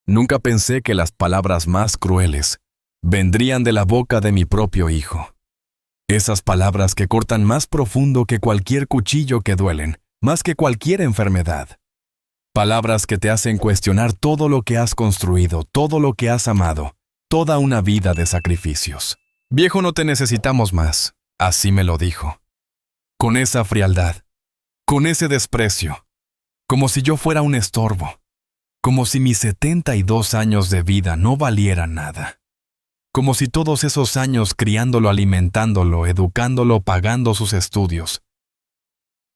Nunca pensé que las palabras más crueles vendrían de la boca de mi propio hijo. Esas palabras que cortan más profundo que cualquier cuchillo que duelen, más que cualquier enfermedad. Palabras que te hacen cuestionar todo lo que has construido, todo lo que has amado, toda una vida de sacrificios. Viejo, no te necesitamos más, así me lo dijo. Con esa frialdad, con ese desprecio, como si yo fuera un estorbo, como si mis 72 años de vida no valieran nada. Como si todos esos años criándolo, alimentándolo, educándolo, pagando sus estudios,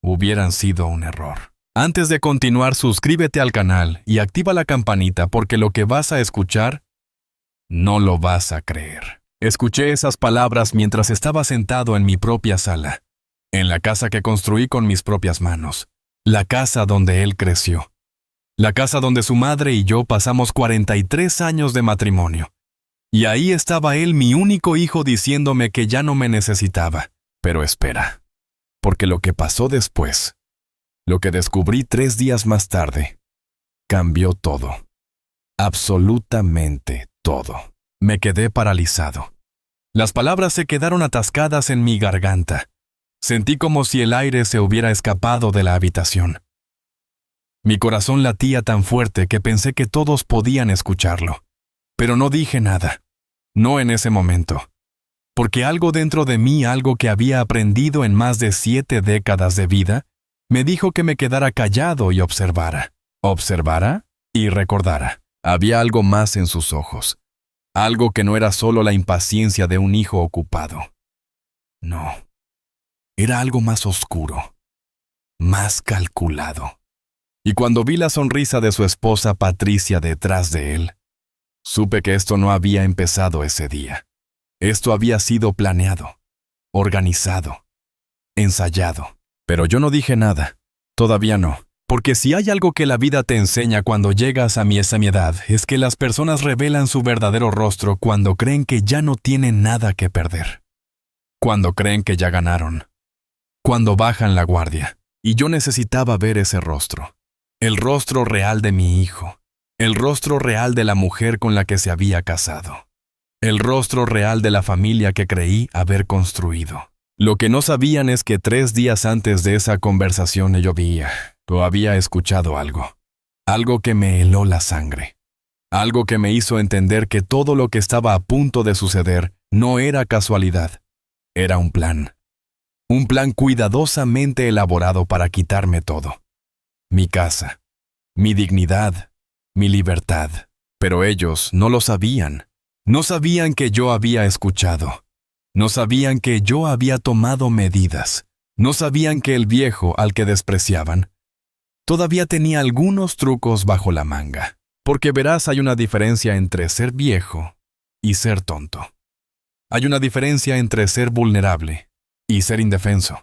hubieran sido un error. Antes de continuar, suscríbete al canal y activa la campanita porque lo que vas a escuchar, no lo vas a creer. Escuché esas palabras mientras estaba sentado en mi propia sala, en la casa que construí con mis propias manos, la casa donde él creció, la casa donde su madre y yo pasamos 43 años de matrimonio. Y ahí estaba él, mi único hijo, diciéndome que ya no me necesitaba. Pero espera, porque lo que pasó después, lo que descubrí 3 días más tarde, cambió todo. Absolutamente todo. Me quedé paralizado. Las palabras se quedaron atascadas en mi garganta. Sentí como si el aire se hubiera escapado de la habitación. Mi corazón latía tan fuerte que pensé que todos podían escucharlo. Pero no dije nada, no en ese momento, porque algo dentro de mí, algo que había aprendido en más de 7 décadas de vida, me dijo que me quedara callado y observara y recordara. Había algo más en sus ojos, algo que no era solo la impaciencia de un hijo ocupado. No, era algo más oscuro, más calculado. Y cuando vi la sonrisa de su esposa Patricia detrás de él, supe que esto no había empezado ese día. Esto había sido planeado, organizado, ensayado. Pero yo no dije nada, todavía no. Porque si hay algo que la vida te enseña cuando llegas a esa mi edad, es que las personas revelan su verdadero rostro cuando creen que ya no tienen nada que perder. Cuando creen que ya ganaron. Cuando bajan la guardia. Y yo necesitaba ver ese rostro. El rostro real de mi hijo. El rostro real de la mujer con la que se había casado. El rostro real de la familia que creí haber construido. Lo que no sabían es que 3 días antes de esa conversación yo había escuchado algo. Algo que me heló la sangre. Algo que me hizo entender que todo lo que estaba a punto de suceder no era casualidad. Era un plan. Un plan cuidadosamente elaborado para quitarme todo. Mi casa, mi dignidad, mi libertad. Pero ellos no lo sabían. No sabían que yo había escuchado. No sabían que yo había tomado medidas. No sabían que el viejo, al que despreciaban, todavía tenía algunos trucos bajo la manga. Porque verás, hay una diferencia entre ser viejo y ser tonto. Hay una diferencia entre ser vulnerable y ser indefenso.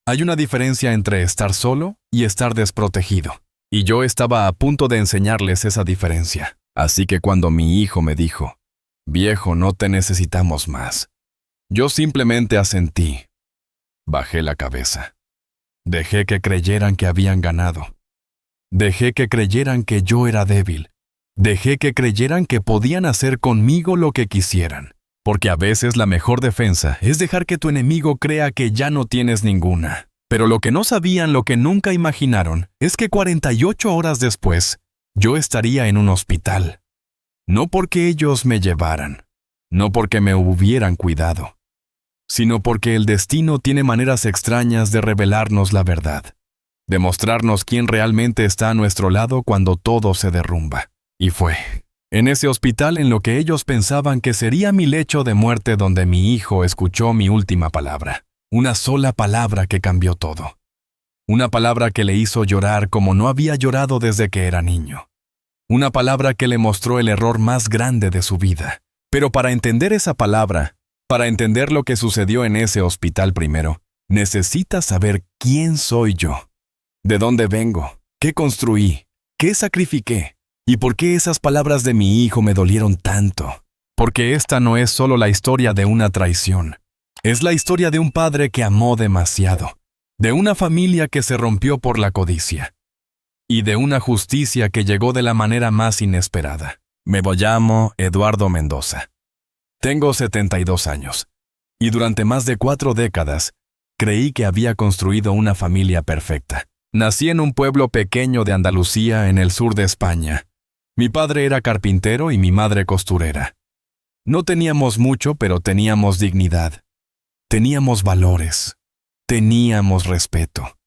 Hay una diferencia entre estar solo y estar desprotegido. Y yo estaba a punto de enseñarles esa diferencia. Así que cuando mi hijo me dijo, «Viejo, no te necesitamos más», yo simplemente asentí. Bajé la cabeza. Dejé que creyeran que habían ganado. Dejé que creyeran que yo era débil. Dejé que creyeran que podían hacer conmigo lo que quisieran. Porque a veces la mejor defensa es dejar que tu enemigo crea que ya no tienes ninguna. Pero lo que no sabían, lo que nunca imaginaron, es que 48 horas después, yo estaría en un hospital. No porque ellos me llevaran, no porque me hubieran cuidado, sino porque el destino tiene maneras extrañas de revelarnos la verdad, de mostrarnos quién realmente está a nuestro lado cuando todo se derrumba. Y fue en ese hospital en lo que ellos pensaban que sería mi lecho de muerte donde mi hijo escuchó mi última palabra. Una sola palabra que cambió todo. Una palabra que le hizo llorar como no había llorado desde que era niño. Una palabra que le mostró el error más grande de su vida. Pero para entender esa palabra, para entender lo que sucedió en ese hospital primero, necesitas saber quién soy yo, de dónde vengo, qué construí, qué sacrifiqué. ¿Y por qué esas palabras de mi hijo me dolieron tanto? Porque esta no es solo la historia de una traición. Es la historia de un padre que amó demasiado. De una familia que se rompió por la codicia. y de una justicia que llegó de la manera más inesperada. Me llamo Eduardo Mendoza. Tengo 72 años, y durante más de 4 décadas creí que había construido una familia perfecta. Nací en un pueblo pequeño de Andalucía, en el sur de España. Mi padre era carpintero y mi madre costurera. No teníamos mucho, pero teníamos dignidad. Teníamos valores. Teníamos respeto.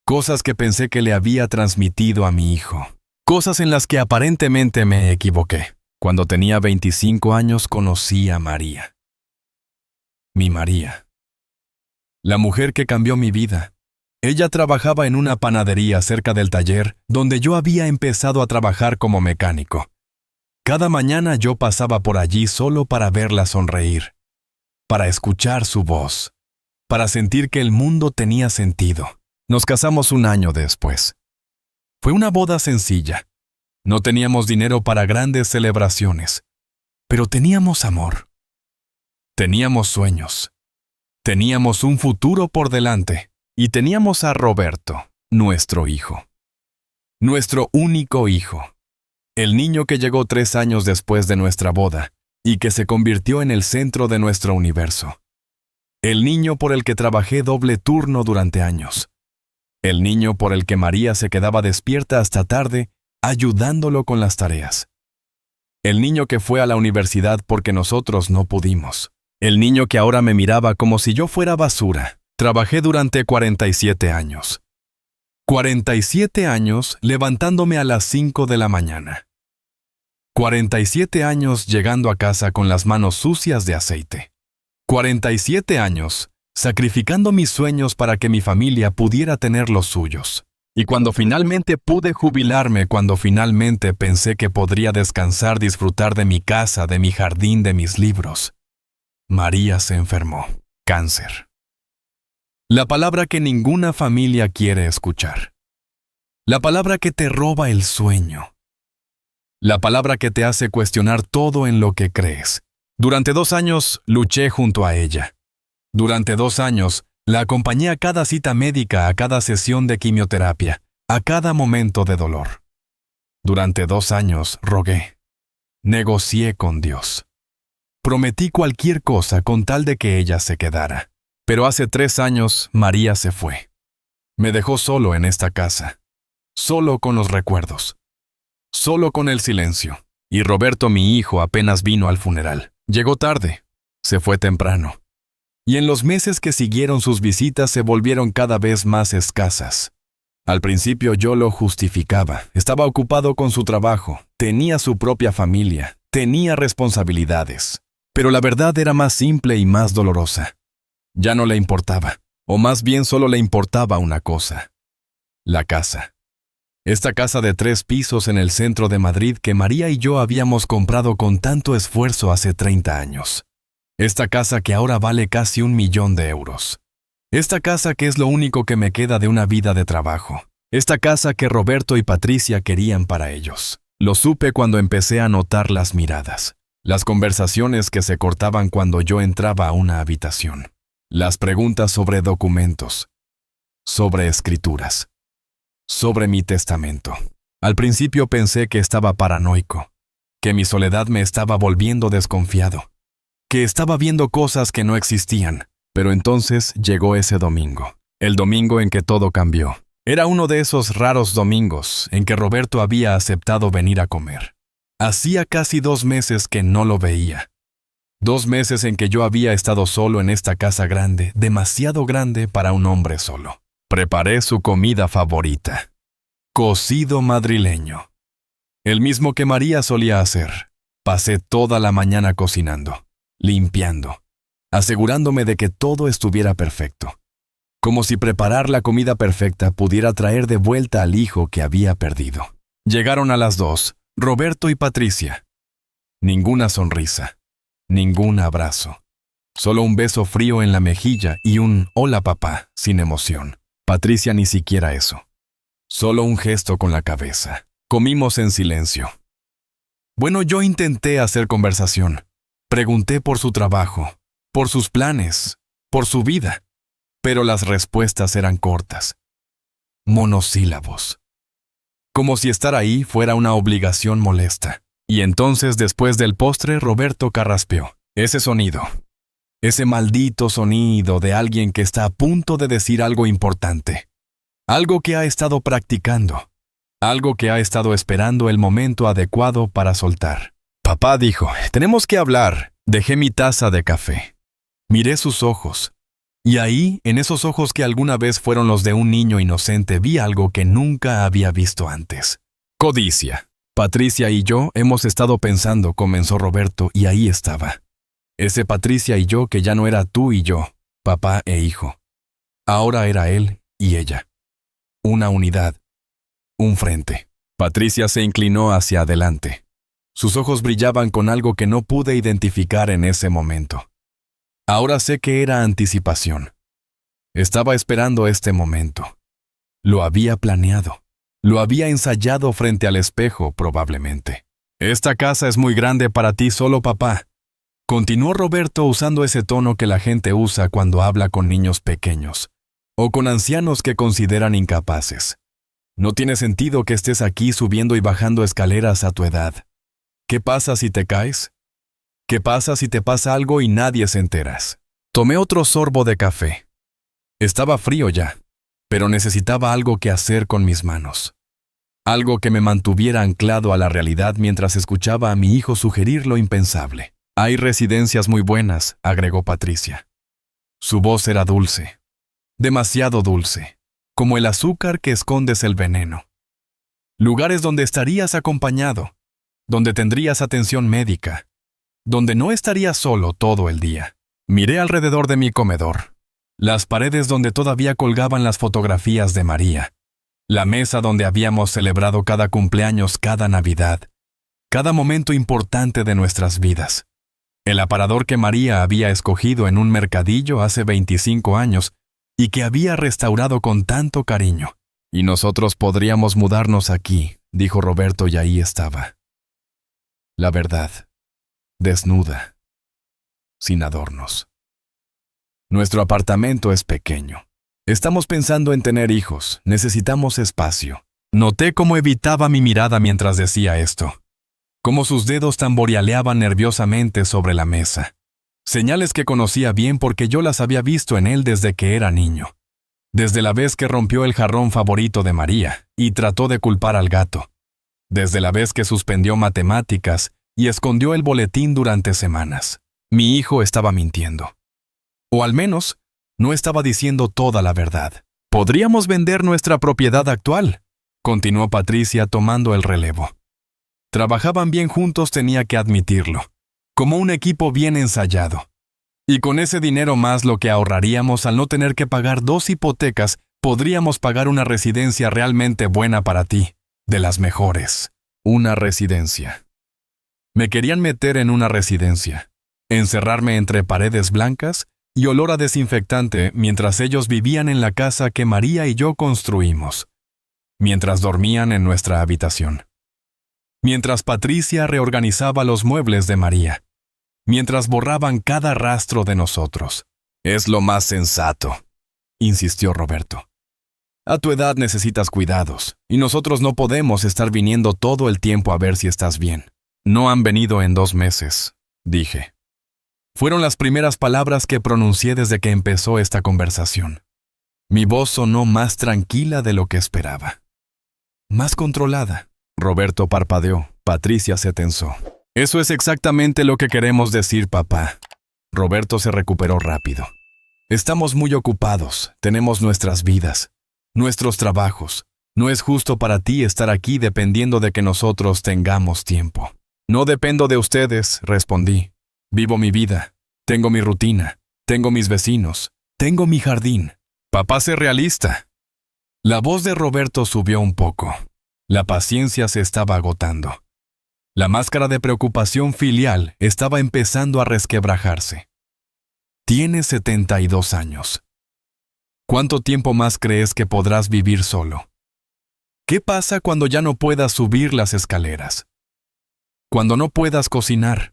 Cosas que pensé que le había transmitido a mi hijo. Cosas en las que aparentemente me equivoqué. Cuando tenía 25 años conocí a María. Mi María. La mujer que cambió mi vida. Ella trabajaba en una panadería cerca del taller donde yo había empezado a trabajar como mecánico. Cada mañana yo pasaba por allí solo para verla sonreír, para escuchar su voz, para sentir que el mundo tenía sentido. Nos casamos un año después. Fue una boda sencilla. No teníamos dinero para grandes celebraciones, pero teníamos amor. Teníamos sueños. Teníamos un futuro por delante. Y teníamos a Roberto, nuestro hijo. Nuestro único hijo. El niño que llegó 3 años después de nuestra boda y que se convirtió en el centro de nuestro universo. El niño por el que trabajé doble turno durante años. El niño por el que María se quedaba despierta hasta tarde ayudándolo con las tareas. El niño que fue a la universidad porque nosotros no pudimos. El niño que ahora me miraba como si yo fuera basura. Trabajé durante 47 años. 47 años levantándome a las 5 de la mañana. 47 años llegando a casa con las manos sucias de aceite. 47 años sacrificando mis sueños para que mi familia pudiera tener los suyos. Y cuando finalmente pude jubilarme, cuando finalmente pensé que podría descansar, disfrutar de mi casa, de mi jardín, de mis libros, María se enfermó. Cáncer. La palabra que ninguna familia quiere escuchar. La palabra que te roba el sueño. La palabra que te hace cuestionar todo en lo que crees. Durante 2 años luché junto a ella. Durante 2 años la acompañé a cada cita médica, a cada sesión de quimioterapia, a cada momento de dolor. Durante 2 años rogué. Negocié con Dios. Prometí cualquier cosa con tal de que ella se quedara. Pero hace 3 años María se fue. Me dejó solo en esta casa. Solo con los recuerdos. Solo con el silencio. Y Roberto, mi hijo, apenas vino al funeral. Llegó tarde. Se fue temprano. Y en los meses que siguieron sus visitas se volvieron cada vez más escasas. Al principio yo lo justificaba. Estaba ocupado con su trabajo. Tenía su propia familia. Tenía responsabilidades. Pero la verdad era más simple y más dolorosa. Ya no le importaba, o más bien solo le importaba una cosa: la casa. Esta casa de 3 pisos en el centro de Madrid que María y yo habíamos comprado con tanto esfuerzo hace 30 años. Esta casa que ahora vale casi 1 millón de euros. Esta casa que es lo único que me queda de una vida de trabajo. Esta casa que Roberto y Patricia querían para ellos. Lo supe cuando empecé a notar las miradas, las conversaciones que se cortaban cuando yo entraba a una habitación. Las preguntas sobre documentos, sobre escrituras, sobre mi testamento. Al principio pensé que estaba paranoico, que mi soledad me estaba volviendo desconfiado, que estaba viendo cosas que no existían. Pero entonces llegó ese domingo, el domingo en que todo cambió. Era uno de esos raros domingos en que Roberto había aceptado venir a comer. Hacía casi 2 meses que no lo veía. 2 meses en que yo había estado solo en esta casa grande, demasiado grande para un hombre solo. Preparé su comida favorita. Cocido madrileño. El mismo que María solía hacer. Pasé toda la mañana cocinando, limpiando, asegurándome de que todo estuviera perfecto. Como si preparar la comida perfecta pudiera traer de vuelta al hijo que había perdido. Llegaron a las 2, Roberto y Patricia. Ninguna sonrisa. Ningún abrazo. Solo un beso frío en la mejilla y un «Hola papá» sin emoción. Patricia ni siquiera eso. Solo un gesto con la cabeza. Comimos en silencio. Bueno, yo intenté hacer conversación. Pregunté por su trabajo, por sus planes, por su vida. Pero las respuestas eran cortas. Monosílabos. como si estar ahí fuera una obligación molesta. Y entonces, después del postre, Roberto carraspeó. Ese sonido. Ese maldito sonido de alguien que está a punto de decir algo importante. Algo que ha estado practicando. Algo que ha estado esperando el momento adecuado para soltar. Papá dijo, tenemos que hablar. Dejé mi taza de café. Miré sus ojos. Y ahí, en esos ojos que alguna vez fueron los de un niño inocente, vi algo que nunca había visto antes. Codicia. Patricia y yo hemos estado pensando, comenzó Roberto, y ahí estaba. Ese Patricia y yo que ya no era tú y yo, papá e hijo. Ahora era él y ella. Una unidad. Un frente. Patricia se inclinó hacia adelante. Sus ojos brillaban con algo que no pude identificar en ese momento. Ahora sé que era anticipación. Estaba esperando este momento. Lo había planeado. Lo había ensayado frente al espejo, probablemente. Esta casa es muy grande para ti solo, papá. Continuó Roberto usando ese tono que la gente usa cuando habla con niños pequeños, o con ancianos que consideran incapaces. No tiene sentido que estés aquí subiendo y bajando escaleras a tu edad. ¿Qué pasa si te caes? ¿Qué pasa si te pasa algo y nadie se enteras? Tomé otro sorbo de café. Estaba frío ya, pero necesitaba algo que hacer con mis manos. Algo que me mantuviera anclado a la realidad mientras escuchaba a mi hijo sugerir lo impensable. Hay residencias muy buenas, agregó Patricia. Su voz era dulce, demasiado dulce, como el azúcar que escondes el veneno. Lugares donde estarías acompañado, donde tendrías atención médica, donde no estarías solo todo el día. Miré alrededor de mi comedor, las paredes donde todavía colgaban las fotografías de María, la mesa donde habíamos celebrado cada cumpleaños, cada Navidad, cada momento importante de nuestras vidas. El aparador que María había escogido en un mercadillo hace 25 años y que había restaurado con tanto cariño. Y nosotros podríamos mudarnos aquí, dijo Roberto, y ahí estaba. La verdad, desnuda, sin adornos. Nuestro apartamento es pequeño. Estamos pensando en tener hijos, necesitamos espacio. Noté cómo evitaba mi mirada mientras decía esto. Cómo sus dedos tamborealeaban nerviosamente sobre la mesa. Señales que conocía bien porque yo las había visto en él desde que era niño. Desde la vez que rompió el jarrón favorito de María y trató de culpar al gato. Desde la vez que suspendió matemáticas y escondió el boletín durante semanas. Mi hijo estaba mintiendo. O al menos, no estaba diciendo toda la verdad. «Podríamos vender nuestra propiedad actual», continuó Patricia tomando el relevo. Trabajaban bien juntos, tenía que admitirlo, como un equipo bien ensayado. Y con ese dinero más lo que ahorraríamos al no tener que pagar 2 hipotecas, podríamos pagar una residencia realmente buena para ti, de las mejores. Una residencia. Me querían meter en una residencia, encerrarme entre paredes blancas y olor a desinfectante mientras ellos vivían en la casa que María y yo construimos, mientras dormían en nuestra habitación. Mientras Patricia reorganizaba los muebles de María, mientras borraban cada rastro de nosotros. «Es lo más sensato», insistió Roberto. «A tu edad necesitas cuidados, y nosotros no podemos estar viniendo todo el tiempo a ver si estás bien». «No han venido en 2 meses», dije. Fueron las primeras palabras que pronuncié desde que empezó esta conversación. Mi voz sonó más tranquila de lo que esperaba. Más controlada. Roberto parpadeó. Patricia se tensó. «Eso es exactamente lo que queremos decir, papá». Roberto se recuperó rápido. «Estamos muy ocupados, tenemos nuestras vidas, nuestros trabajos. No es justo para ti estar aquí dependiendo de que nosotros tengamos tiempo». «No dependo de ustedes», respondí. «Vivo mi vida, tengo mi rutina, tengo mis vecinos, tengo mi jardín. Papá, sé realista». La voz de Roberto subió un poco. La paciencia se estaba agotando. La máscara de preocupación filial estaba empezando a resquebrajarse. «Tienes 72 años. ¿Cuánto tiempo más crees que podrás vivir solo? ¿Qué pasa cuando ya no puedas subir las escaleras? Cuando no puedas cocinar.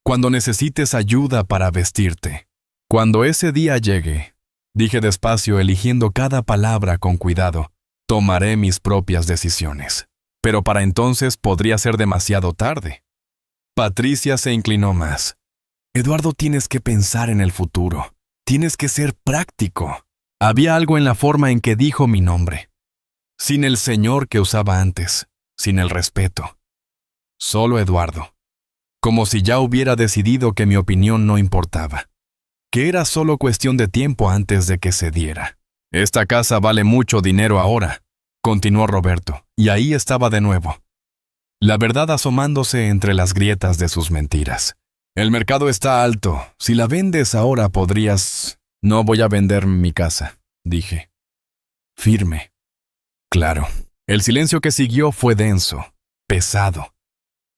Cuando necesites ayuda para vestirte. Cuando ese día llegue», dije despacio, eligiendo cada palabra con cuidado, Tomaré mis propias decisiones. Pero para entonces podría ser demasiado tarde. Patricia se inclinó más. Eduardo, tienes que pensar en el futuro. Tienes que ser práctico. Había algo en la forma en que dijo mi nombre. Sin el señor que usaba antes, sin el respeto. Solo Eduardo. Como si ya hubiera decidido que mi opinión no importaba. Que era solo cuestión de tiempo antes de que se diera. Esta casa vale mucho dinero ahora, continuó Roberto, y ahí estaba de nuevo. La verdad asomándose entre las grietas de sus mentiras. El mercado está alto. Si la vendes ahora podrías... No voy a vender mi casa, dije. Firme. Claro. El silencio que siguió fue denso, pesado.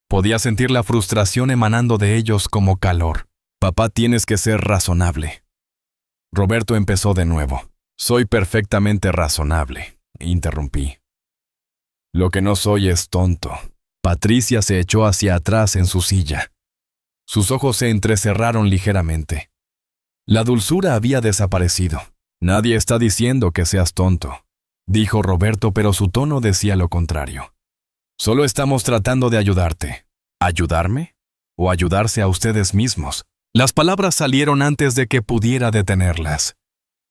Podía sentir la frustración emanando de ellos como calor. Papá, tienes que ser razonable. Roberto empezó de nuevo. Soy perfectamente razonable, interrumpí. Lo que no soy es tonto. Patricia se echó hacia atrás en su silla. Sus ojos se entrecerraron ligeramente. La dulzura había desaparecido. Nadie está diciendo que seas tonto, dijo Roberto, pero su tono decía lo contrario. Solo estamos tratando de ayudarte. ¿Ayudarme? ¿O ayudarse a ustedes mismos? Las palabras salieron antes de que pudiera detenerlas.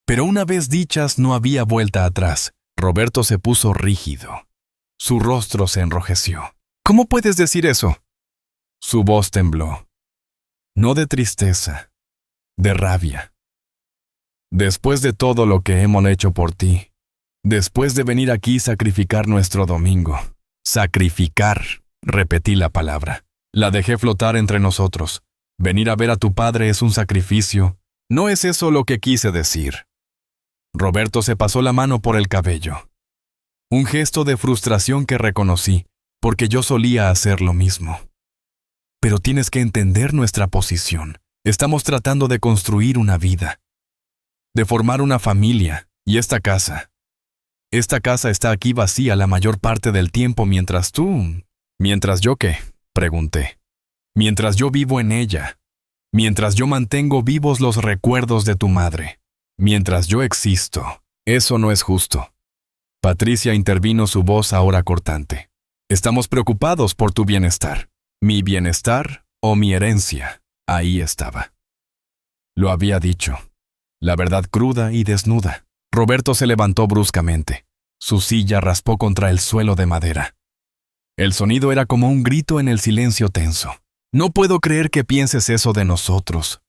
Pero una vez dichas no había vuelta atrás. Roberto se puso rígido. Su rostro se enrojeció. ¿Cómo puedes decir eso? Su voz tembló. No de tristeza, de rabia. Después de todo lo que hemos hecho por ti, después de venir aquí y sacrificar nuestro domingo. Sacrificar, repetí la palabra. La dejé flotar entre nosotros. Venir a ver a tu padre es un sacrificio. No es eso lo que quise decir. Roberto se pasó la mano por el cabello. Un gesto de frustración que reconocí, porque yo solía hacer lo mismo. Pero tienes que entender nuestra posición. Estamos tratando de construir una vida, de formar una familia, y esta casa está aquí vacía la mayor parte del tiempo mientras tú... ¿Mientras yo qué? Pregunté. Mientras yo vivo en ella. Mientras yo mantengo vivos los recuerdos de tu madre. Mientras yo existo. Eso no es justo. Patricia intervino, su voz ahora cortante. Estamos preocupados por tu bienestar. Mi bienestar o mi herencia. Ahí estaba. Lo había dicho. La verdad cruda y desnuda. Roberto se levantó bruscamente. Su silla raspó contra el suelo de madera. El sonido era como un grito en el silencio tenso. No puedo creer que pienses eso de nosotros,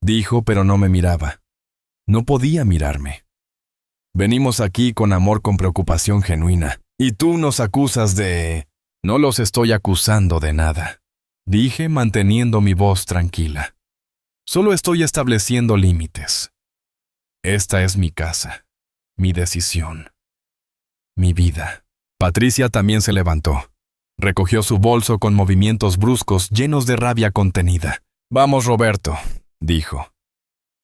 dijo, pero no me miraba. No podía mirarme. Venimos aquí con amor, con preocupación genuina, y tú nos acusas de... No los estoy acusando de nada, dije manteniendo mi voz tranquila. Solo estoy estableciendo límites. Esta es mi casa, mi decisión, mi vida. Patricia también se levantó. Recogió su bolso con movimientos bruscos llenos de rabia contenida. Vamos, Roberto, dijo.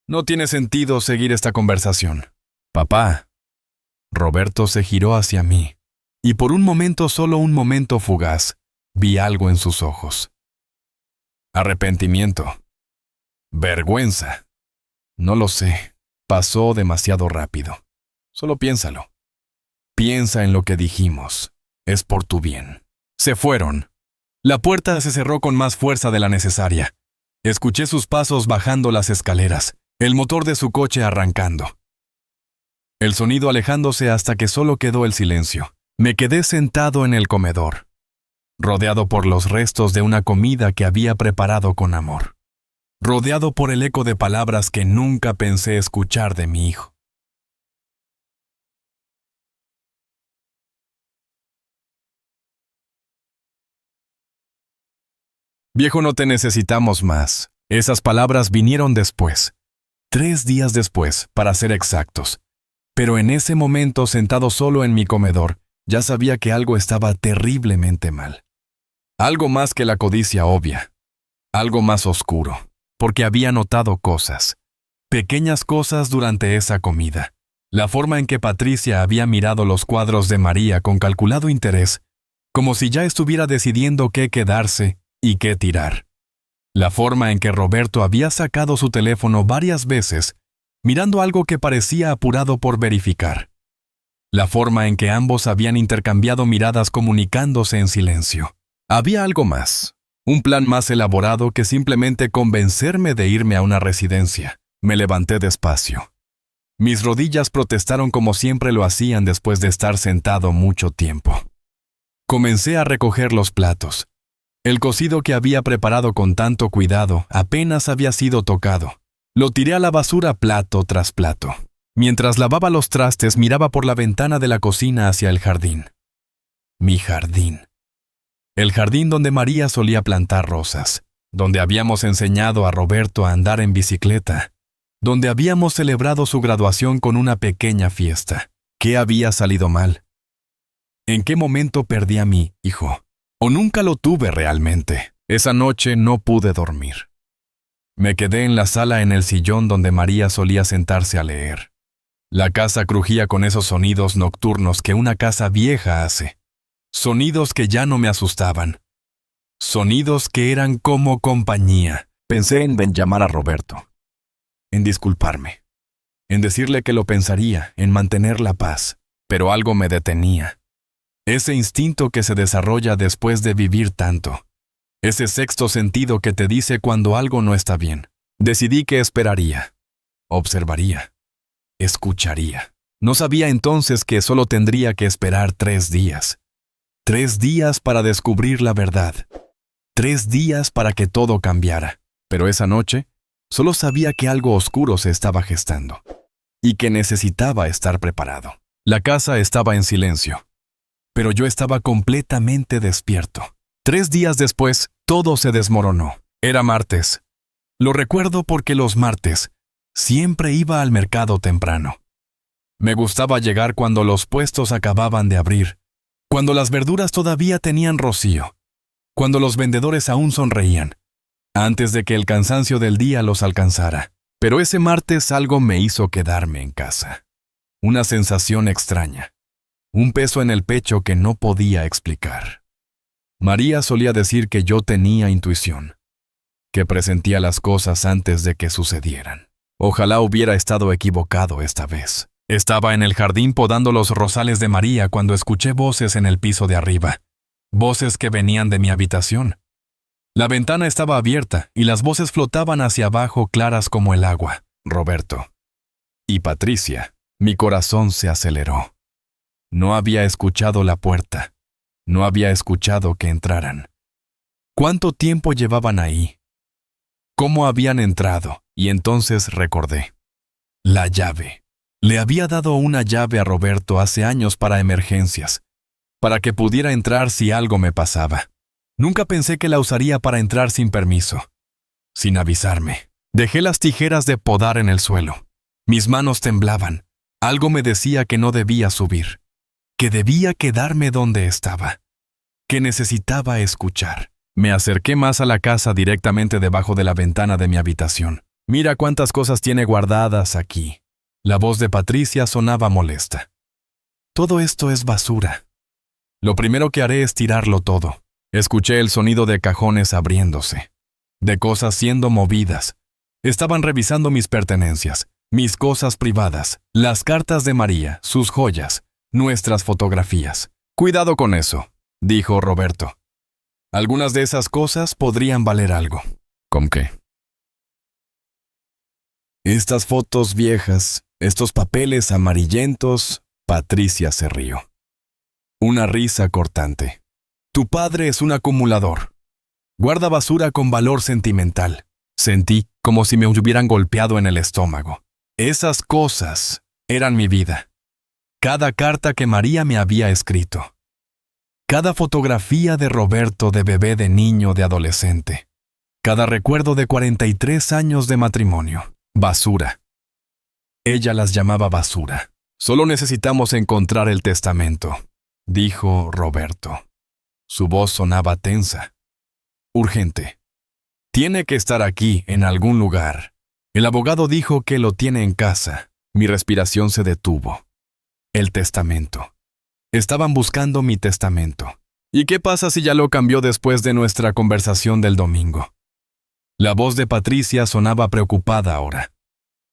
No tiene sentido seguir esta conversación. Papá. Roberto se giró hacia mí, y por un momento, solo un momento fugaz, vi algo en sus ojos. Arrepentimiento. Vergüenza. No lo sé. Pasó demasiado rápido. Solo piénsalo. Piensa en lo que dijimos. Es por tu bien. Se fueron. La puerta se cerró con más fuerza de la necesaria. Escuché sus pasos bajando las escaleras, el motor de su coche arrancando. El sonido alejándose hasta que solo quedó el silencio. Me quedé sentado en el comedor, rodeado por los restos de una comida que había preparado con amor. Rodeado por el eco de palabras que nunca pensé escuchar de mi hijo. Viejo, no te necesitamos más. Esas palabras vinieron después. 3 días después, para ser exactos. Pero en ese momento, sentado solo en mi comedor, ya sabía que algo estaba terriblemente mal. Algo más que la codicia obvia. Algo más oscuro. Porque había notado cosas. Pequeñas cosas durante esa comida. La forma en que Patricia había mirado los cuadros de María con calculado interés, como si ya estuviera decidiendo qué quedarse y qué tirar. La forma en que Roberto había sacado su teléfono varias veces, mirando algo que parecía apurado por verificar. la forma en que ambos habían intercambiado miradas comunicándose en silencio. Había algo más, un plan más elaborado que simplemente convencerme de irme a una residencia. Me levanté despacio. Mis rodillas protestaron como siempre lo hacían después de estar sentado mucho tiempo. Comencé a recoger los platos. El cocido que había preparado con tanto cuidado apenas había sido tocado. Lo tiré a la basura plato tras plato. Mientras lavaba los trastes, miraba por la ventana de la cocina hacia el jardín. Mi jardín. El jardín donde María solía plantar rosas, donde habíamos enseñado a Roberto a andar en bicicleta, donde habíamos celebrado su graduación con una pequeña fiesta. ¿Qué había salido mal? ¿En qué momento perdí a mi hijo? ¿O nunca lo tuve realmente? Esa noche no pude dormir. Me quedé en la sala en el sillón donde María solía sentarse a leer. La casa crujía con esos sonidos nocturnos que una casa vieja hace. Sonidos que ya no me asustaban. Sonidos que eran como compañía. Pensé en llamar a Roberto. En disculparme. En decirle que lo pensaría, en mantener la paz. Pero algo me detenía. Ese instinto que se desarrolla después de vivir tanto. Ese sexto sentido que te dice cuando algo no está bien. Decidí que esperaría. Observaría. Escucharía. No sabía entonces que solo tendría que esperar 3 días. 3 días para descubrir la verdad. 3 días para que todo cambiara. Pero esa noche, solo sabía que algo oscuro se estaba gestando. Y que necesitaba estar preparado. La casa estaba en silencio. Pero yo estaba completamente despierto. 3 días después, todo se desmoronó. Era martes. Lo recuerdo porque los martes siempre iba al mercado temprano. Me gustaba llegar cuando los puestos acababan de abrir, cuando las verduras todavía tenían rocío, cuando los vendedores aún sonreían, antes de que el cansancio del día los alcanzara. Pero ese martes algo me hizo quedarme en casa. Una sensación extraña. Un peso en el pecho que no podía explicar. María solía decir que yo tenía intuición, que presentía las cosas antes de que sucedieran. Ojalá hubiera estado equivocado esta vez. Estaba en el jardín podando los rosales de María cuando escuché voces en el piso de arriba. Voces que venían de mi habitación. La ventana estaba abierta y las voces flotaban hacia abajo claras como el agua. Roberto. Y Patricia. Mi corazón se aceleró. No había escuchado la puerta. No había escuchado que entraran. ¿Cuánto tiempo llevaban ahí? ¿Cómo habían entrado? Y entonces recordé. La llave. Le había dado una llave a Roberto hace años para emergencias, para que pudiera entrar si algo me pasaba. Nunca pensé que la usaría para entrar sin permiso, sin avisarme. Dejé las tijeras de podar en el suelo. Mis manos temblaban. Algo me decía que no debía subir, que debía quedarme donde estaba, que necesitaba escuchar. Me acerqué más a la casa directamente debajo de la ventana de mi habitación. Mira cuántas cosas tiene guardadas aquí. La voz de Patricia sonaba molesta. Todo esto es basura. Lo primero que haré es tirarlo todo. Escuché el sonido de cajones abriéndose, de cosas siendo movidas. Estaban revisando mis pertenencias, mis cosas privadas, las cartas de María, sus joyas, nuestras fotografías. Cuidado con eso, dijo Roberto. Algunas de esas cosas podrían valer algo. ¿Con qué? Estas fotos viejas, estos papeles amarillentos. Patricia se rió. Una risa cortante. Tu padre es un acumulador. Guarda basura con valor sentimental. Sentí como si me hubieran golpeado en el estómago. Esas cosas eran mi vida. Cada carta que María me había escrito. Cada fotografía de Roberto de bebé, de niño, de adolescente. Cada recuerdo de 43 años de matrimonio. Basura. Ella las llamaba basura. Solo necesitamos encontrar el testamento, dijo Roberto. Su voz sonaba tensa. Urgente. Tiene que estar aquí, en algún lugar. El abogado dijo que lo tiene en casa. Mi respiración se detuvo. El testamento. Estaban buscando mi testamento. ¿Y qué pasa si ya lo cambió después de nuestra conversación del domingo? La voz de Patricia sonaba preocupada ahora.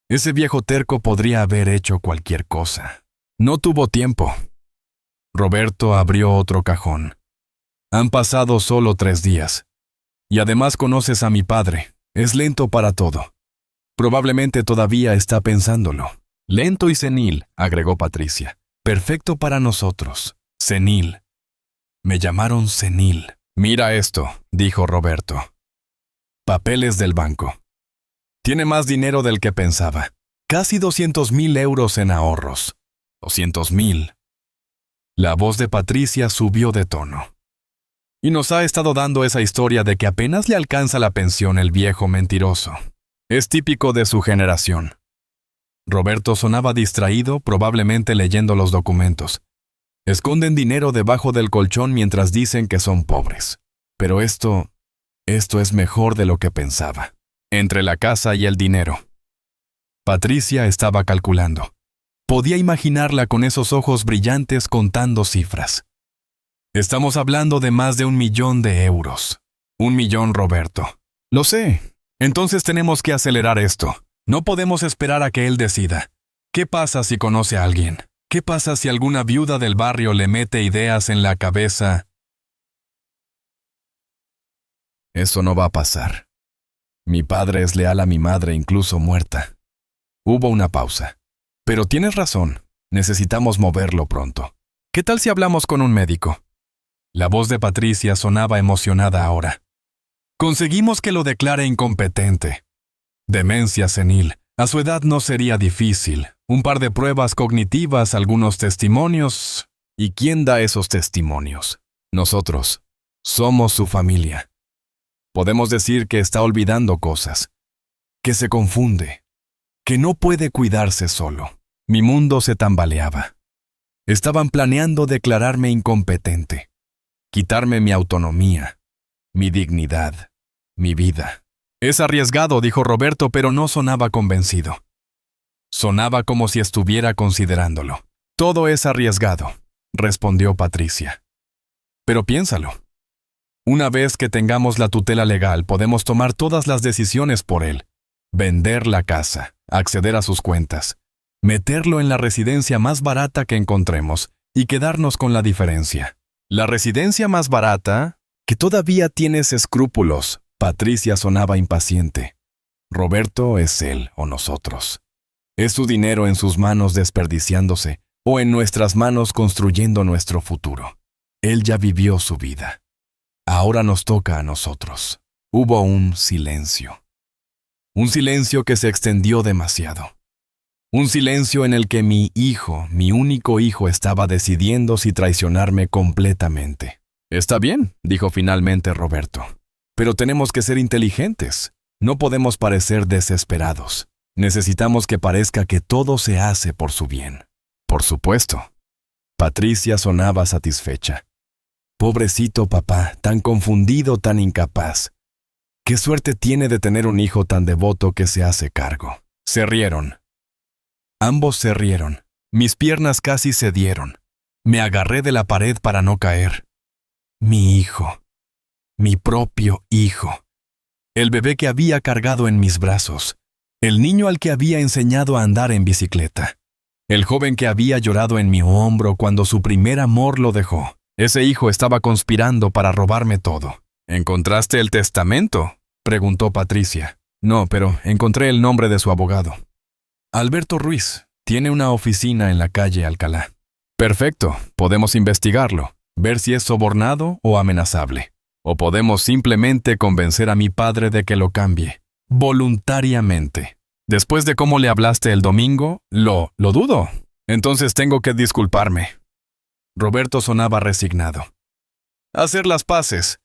Ese viejo terco podría haber hecho cualquier cosa. No tuvo tiempo. Roberto abrió otro cajón. Han pasado solo 3 días. Y además conoces a mi padre. Es lento para todo. Probablemente todavía está pensándolo. Lento y senil, agregó Patricia. Perfecto para nosotros. Senil. Me llamaron senil. Mira esto, dijo Roberto. Papeles del banco. Tiene más dinero del que pensaba. Casi 200.000 euros en ahorros. 200.000. La voz de Patricia subió de tono. Y nos ha estado dando esa historia de que apenas le alcanza la pensión el viejo mentiroso. Es típico de su generación. Roberto sonaba distraído, probablemente leyendo los documentos. Esconden dinero debajo del colchón mientras dicen que son pobres. Pero esto es mejor de lo que pensaba. Entre la casa y el dinero. Patricia estaba calculando. Podía imaginarla con esos ojos brillantes contando cifras. Estamos hablando de más de 1 millón de euros. 1 millón, Roberto. Lo sé. Entonces tenemos que acelerar esto. No podemos esperar a que él decida. ¿Qué pasa si conoce a alguien? ¿Qué pasa si alguna viuda del barrio le mete ideas en la cabeza? Eso no va a pasar. Mi padre es leal a mi madre incluso muerta. Hubo una pausa. Pero tienes razón. Necesitamos moverlo pronto. ¿Qué tal si hablamos con un médico? La voz de Patricia sonaba emocionada ahora. Conseguimos que lo declare incompetente. Demencia senil. A su edad no sería difícil. Un par de pruebas cognitivas, algunos testimonios. ¿Y quién da esos testimonios? Nosotros. Somos su familia. Podemos decir que está olvidando cosas. Que se confunde. Que no puede cuidarse solo. Mi mundo se tambaleaba. Estaban planeando declararme incompetente. Quitarme mi autonomía, mi dignidad, mi vida. Es arriesgado, dijo Roberto, pero no sonaba convencido. Sonaba como si estuviera considerándolo. Todo es arriesgado, respondió Patricia. Pero piénsalo. Una vez que tengamos la tutela legal, podemos tomar todas las decisiones por él. Vender la casa, acceder a sus cuentas, meterlo en la residencia más barata que encontremos y quedarnos con la diferencia. La residencia más barata, que todavía tienes escrúpulos. Patricia sonaba impaciente. Roberto es él o nosotros. Es su dinero en sus manos desperdiciándose o en nuestras manos construyendo nuestro futuro. Él ya vivió su vida. Ahora nos toca a nosotros. Hubo un silencio. Un silencio que se extendió demasiado. Un silencio en el que mi hijo, mi único hijo, estaba decidiendo si traicionarme completamente. Está bien, dijo finalmente Roberto. Pero tenemos que ser inteligentes. No podemos parecer desesperados. Necesitamos que parezca que todo se hace por su bien. Por supuesto. Patricia sonaba satisfecha. Pobrecito papá, tan confundido, tan incapaz. Qué suerte tiene de tener un hijo tan devoto que se hace cargo. Se rieron. Ambos se rieron. Mis piernas casi cedieron. Me agarré de la pared para no caer. Mi hijo. Mi propio hijo. El bebé que había cargado en mis brazos. El niño al que había enseñado a andar en bicicleta. El joven que había llorado en mi hombro cuando su primer amor lo dejó. Ese hijo estaba conspirando para robarme todo. ¿Encontraste el testamento?, preguntó Patricia. No, pero encontré el nombre de su abogado. Alberto Ruiz. Tiene una oficina en la calle Alcalá. Perfecto, podemos investigarlo, ver si es sobornado o amenazable. O podemos simplemente convencer a mi padre de que lo cambie. Voluntariamente. Después de cómo le hablaste el domingo, lo dudo. Entonces tengo que disculparme. Roberto sonaba resignado. Hacer las paces.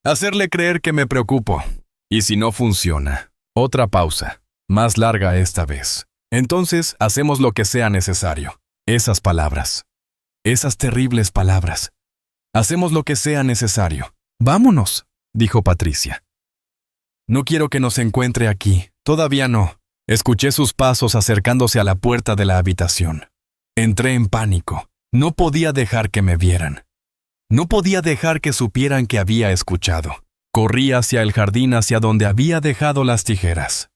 Hacerle creer que me preocupo. Y si no funciona, otra pausa, más larga esta vez. Entonces hacemos lo que sea necesario. Esas palabras. Esas terribles palabras. Hacemos lo que sea necesario. Vámonos, dijo Patricia. No quiero que nos encuentre aquí. Todavía no. Escuché sus pasos acercándose a la puerta de la habitación. Entré en pánico. No podía dejar que me vieran. No podía dejar que supieran que había escuchado. Corrí hacia el jardín hacia donde había dejado las tijeras.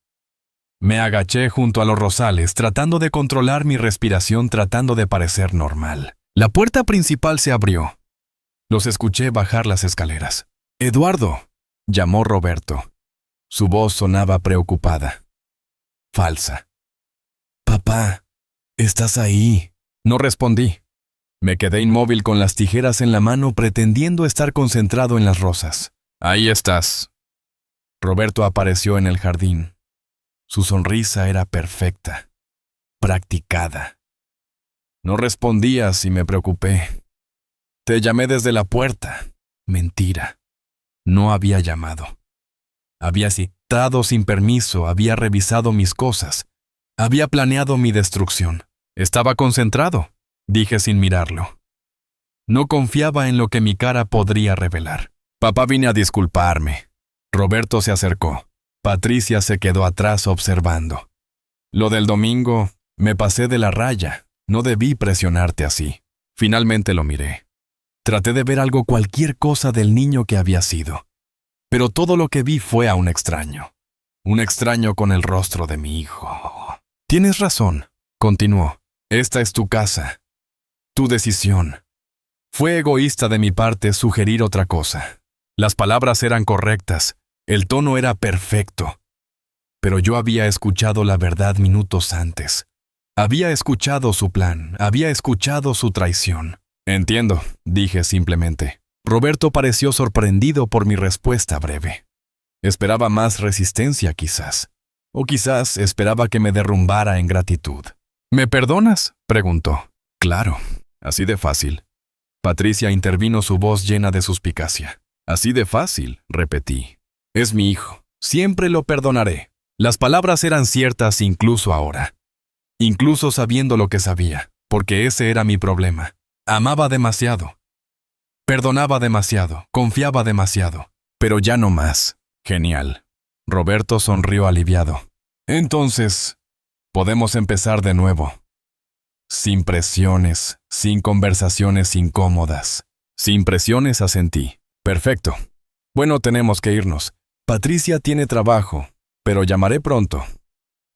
Me agaché junto a los rosales, tratando de controlar mi respiración, tratando de parecer normal. La puerta principal se abrió. Los escuché bajar las escaleras. «Eduardo», llamó Roberto. Su voz sonaba preocupada. Falsa. «Papá, ¿estás ahí?». No respondí. Me quedé inmóvil con las tijeras en la mano, pretendiendo estar concentrado en las rosas. «Ahí estás». Roberto apareció en el jardín. Su sonrisa era perfecta, practicada. No respondías y me preocupé. «Te llamé desde la puerta». Mentira. No había llamado. Había citado sin permiso, había revisado mis cosas. Había planeado mi destrucción. Estaba concentrado, dije sin mirarlo. No confiaba en lo que mi cara podría revelar. «Papá, vine a disculparme». Roberto se acercó. Patricia se quedó atrás observando. «Lo del domingo, me pasé de la raya. No debí presionarte así». Finalmente lo miré. Traté de ver algo, cualquier cosa del niño que había sido. Pero todo lo que vi fue a un extraño. Un extraño con el rostro de mi hijo. «Tienes razón», continuó. «Esta es tu casa. Tu decisión. Fue egoísta de mi parte sugerir otra cosa. Las palabras eran correctas. El tono era perfecto. Pero yo había escuchado la verdad minutos antes. Había escuchado su plan. Había escuchado su traición». «Entiendo», dije simplemente. Roberto pareció sorprendido por mi respuesta breve. Esperaba más resistencia, quizás. O quizás esperaba que me derrumbara en gratitud. «¿Me perdonas?», preguntó. «Claro, así de fácil». Patricia intervino, su voz llena de suspicacia. «Así de fácil», repetí. «Es mi hijo. Siempre lo perdonaré». Las palabras eran ciertas incluso ahora. Incluso sabiendo lo que sabía, porque ese era mi problema. Amaba demasiado. Perdonaba demasiado, confiaba demasiado. Pero ya no más. Genial. Roberto sonrió aliviado. «Entonces, podemos empezar de nuevo. Sin presiones, sin conversaciones incómodas». «Sin presiones», asentí. «Perfecto. Bueno, tenemos que irnos. Patricia tiene trabajo, pero llamaré pronto».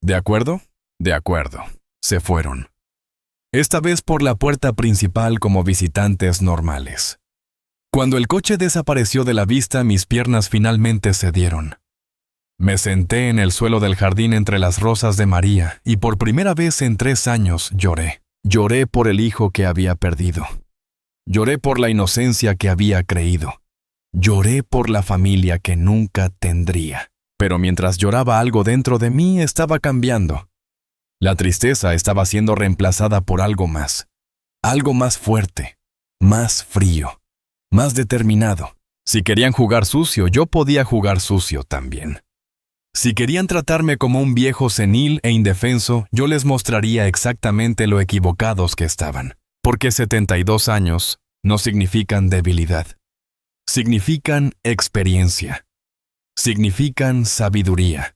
«¿De acuerdo?». «De acuerdo». Se fueron. Esta vez por la puerta principal como visitantes normales. Cuando el coche desapareció de la vista, mis piernas finalmente cedieron. Me senté en el suelo del jardín entre las rosas de María y por primera vez en 3 años lloré. Lloré por el hijo que había perdido. Lloré por la inocencia que había creído. Lloré por la familia que nunca tendría. Pero mientras lloraba, algo dentro de mí estaba cambiando. La tristeza estaba siendo reemplazada por algo más fuerte, más frío, más determinado. Si querían jugar sucio, yo podía jugar sucio también. Si querían tratarme como un viejo senil e indefenso, yo les mostraría exactamente lo equivocados que estaban. Porque 72 años no significan debilidad. Significan experiencia. Significan sabiduría.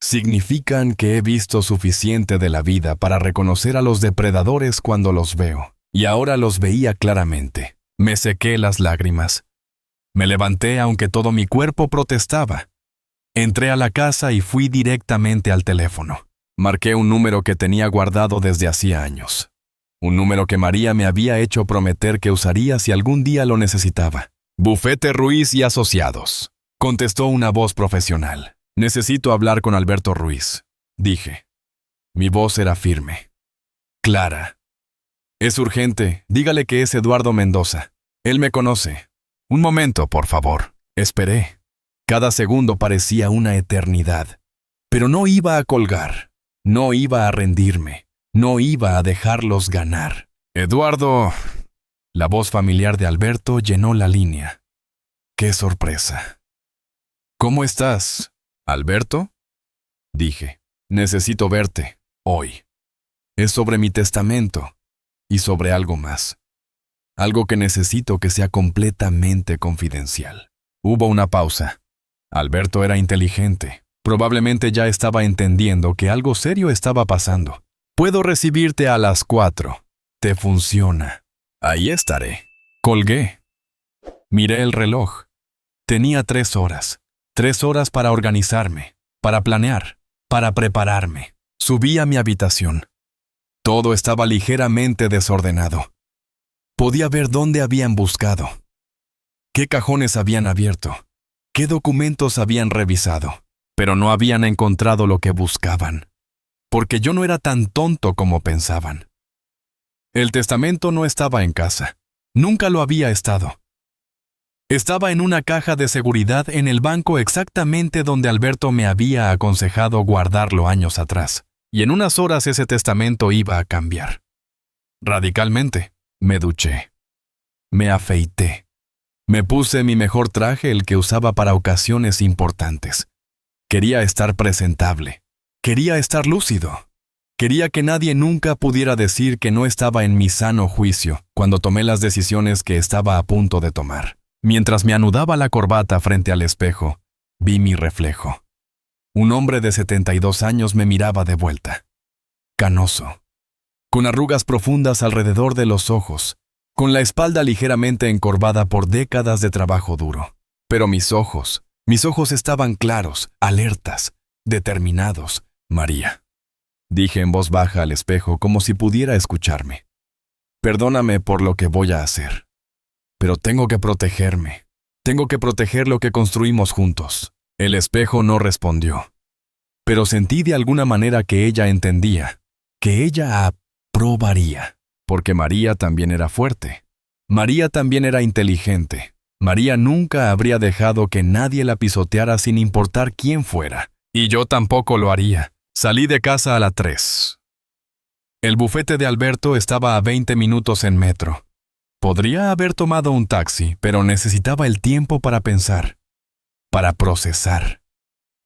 Significan que he visto suficiente de la vida para reconocer a los depredadores cuando los veo. Y ahora los veía claramente. Me sequé las lágrimas. Me levanté aunque todo mi cuerpo protestaba. Entré a la casa y fui directamente al teléfono. Marqué un número que tenía guardado desde hacía años. Un número que María me había hecho prometer que usaría si algún día lo necesitaba. «Bufete Ruiz y Asociados», contestó una voz profesional. «Necesito hablar con Alberto Ruiz», dije. Mi voz era firme, clara. «Es urgente, dígale que es Eduardo Mendoza. Él me conoce. Un momento, por favor». Esperé. Cada segundo parecía una eternidad. Pero no iba a colgar. No iba a rendirme. No iba a dejarlos ganar. «Eduardo». La voz familiar de Alberto llenó la línea. ¡Qué sorpresa! «¿Cómo estás, Alberto?», dije. «Necesito verte, hoy. Es sobre mi testamento y sobre algo más. Algo que necesito que sea completamente confidencial». Hubo una pausa. Alberto era inteligente. Probablemente ya estaba entendiendo que algo serio estaba pasando. «Puedo recibirte a las 4. ¿Te funciona?». «Ahí estaré». Colgué. Miré el reloj. Tenía 3 horas. 3 horas para organizarme, para planear, para prepararme. Subí a mi habitación. Todo estaba ligeramente desordenado. Podía ver dónde habían buscado, qué cajones habían abierto, qué documentos habían revisado, pero no habían encontrado lo que buscaban, porque yo no era tan tonto como pensaban. El testamento no estaba en casa. Nunca lo había estado. Estaba en una caja de seguridad en el banco exactamente donde Alberto me había aconsejado guardarlo años atrás, y en unas horas ese testamento iba a cambiar. Radicalmente, me duché. Me afeité. Me puse mi mejor traje, el que usaba para ocasiones importantes. Quería estar presentable. Quería estar lúcido. Quería que nadie nunca pudiera decir que no estaba en mi sano juicio cuando tomé las decisiones que estaba a punto de tomar. Mientras me anudaba la corbata frente al espejo, vi mi reflejo. Un hombre de 72 años me miraba de vuelta. Canoso, con arrugas profundas alrededor de los ojos, con la espalda ligeramente encorvada por décadas de trabajo duro. Pero mis ojos estaban claros, alertas, determinados. María, dije en voz baja al espejo como si pudiera escucharme. Perdóname por lo que voy a hacer. Pero tengo que protegerme. Tengo que proteger lo que construimos juntos. El espejo no respondió. Pero sentí de alguna manera que ella entendía, que ella aprobaría, porque María también era fuerte. María también era inteligente. María nunca habría dejado que nadie la pisoteara sin importar quién fuera. Y yo tampoco lo haría. Salí de casa a las 3. El bufete de Alberto estaba a 20 minutos en metro. Podría haber tomado un taxi, pero necesitaba el tiempo para pensar, para procesar,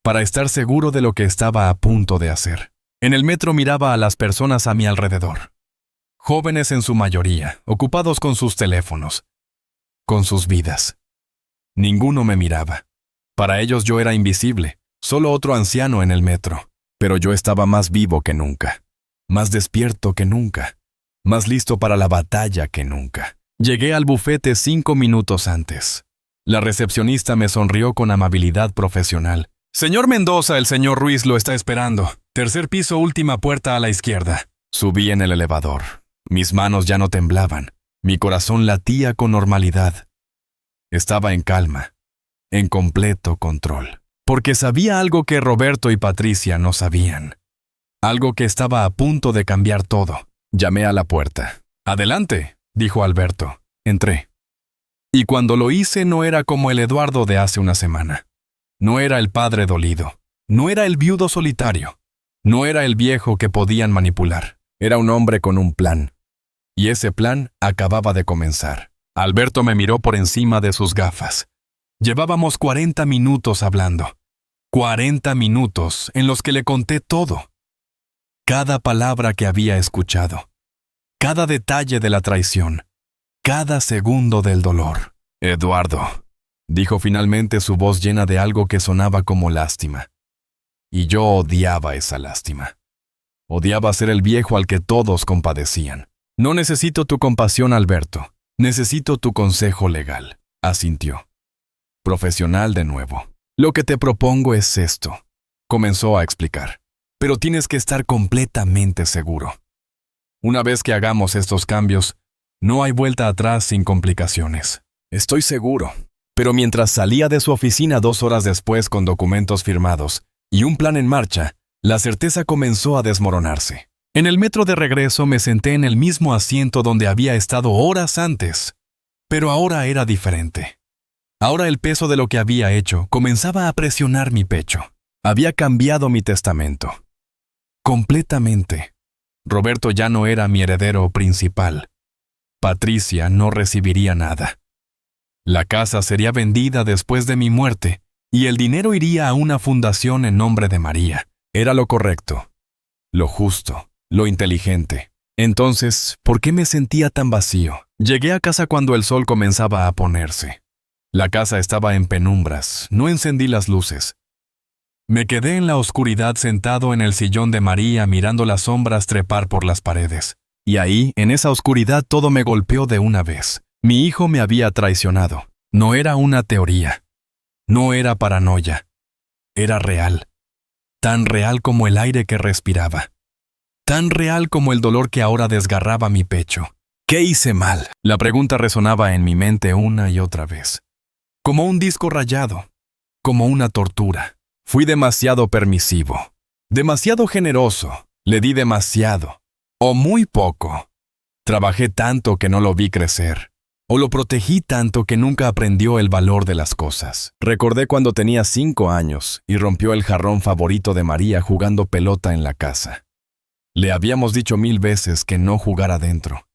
para estar seguro de lo que estaba a punto de hacer. En el metro miraba a las personas a mi alrededor. Jóvenes en su mayoría, ocupados con sus teléfonos, con sus vidas. Ninguno me miraba. Para ellos yo era invisible, solo otro anciano en el metro. Pero yo estaba más vivo que nunca, más despierto que nunca, más listo para la batalla que nunca. Llegué al bufete 5 minutos antes. La recepcionista me sonrió con amabilidad profesional. Señor Mendoza, el señor Ruiz lo está esperando. Tercer piso, última puerta a la izquierda. Subí en el elevador. Mis manos ya no temblaban. Mi corazón latía con normalidad. Estaba en calma, en completo control. Porque sabía algo que Roberto y Patricia no sabían. Algo que estaba a punto de cambiar todo. Llamé a la puerta. «Adelante», dijo Alberto. Entré. Y cuando lo hice no era como el Eduardo de hace una semana. No era el padre dolido. No era el viudo solitario. No era el viejo que podían manipular. Era un hombre con un plan. Y ese plan acababa de comenzar. Alberto me miró por encima de sus gafas. Llevábamos 40 minutos hablando. 40 minutos en los que le conté todo. Cada palabra que había escuchado. Cada detalle de la traición. Cada segundo del dolor. «Eduardo», dijo finalmente, su voz llena de algo que sonaba como lástima. Y yo odiaba esa lástima. Odiaba ser el viejo al que todos compadecían. «No necesito tu compasión, Alberto. Necesito tu consejo legal», asintió. Profesional de nuevo. «Lo que te propongo es esto», comenzó a explicar. «Pero tienes que estar completamente seguro. Una vez que hagamos estos cambios, no hay vuelta atrás sin complicaciones». «Estoy seguro». Pero mientras salía de su oficina 2 horas después con documentos firmados y un plan en marcha, la certeza comenzó a desmoronarse. En el metro de regreso me senté en el mismo asiento donde había estado horas antes. Pero ahora era diferente. Ahora el peso de lo que había hecho comenzaba a presionar mi pecho. Había cambiado mi testamento. Completamente. Roberto ya no era mi heredero principal. Patricia no recibiría nada. La casa sería vendida después de mi muerte y el dinero iría a una fundación en nombre de María. Era lo correcto, lo justo, lo inteligente. Entonces, ¿por qué me sentía tan vacío? Llegué a casa cuando el sol comenzaba a ponerse. La casa estaba en penumbras, no encendí las luces. Me quedé en la oscuridad sentado en el sillón de María mirando las sombras trepar por las paredes. Y ahí, en esa oscuridad, todo me golpeó de una vez. Mi hijo me había traicionado. No era una teoría. No era paranoia. Era real. tan real como el aire que respiraba, tan real como el dolor que ahora desgarraba mi pecho. ¿Qué hice mal? La pregunta resonaba en mi mente una y otra vez, como un disco rayado, como una tortura. Fui demasiado permisivo, demasiado generoso, le di demasiado, o muy poco. Trabajé tanto que no lo vi crecer, o lo protegí tanto que nunca aprendió el valor de las cosas. Recordé cuando tenía 5 años y rompió el jarrón favorito de María jugando pelota en la casa. Le habíamos dicho 1000 veces que no jugara dentro,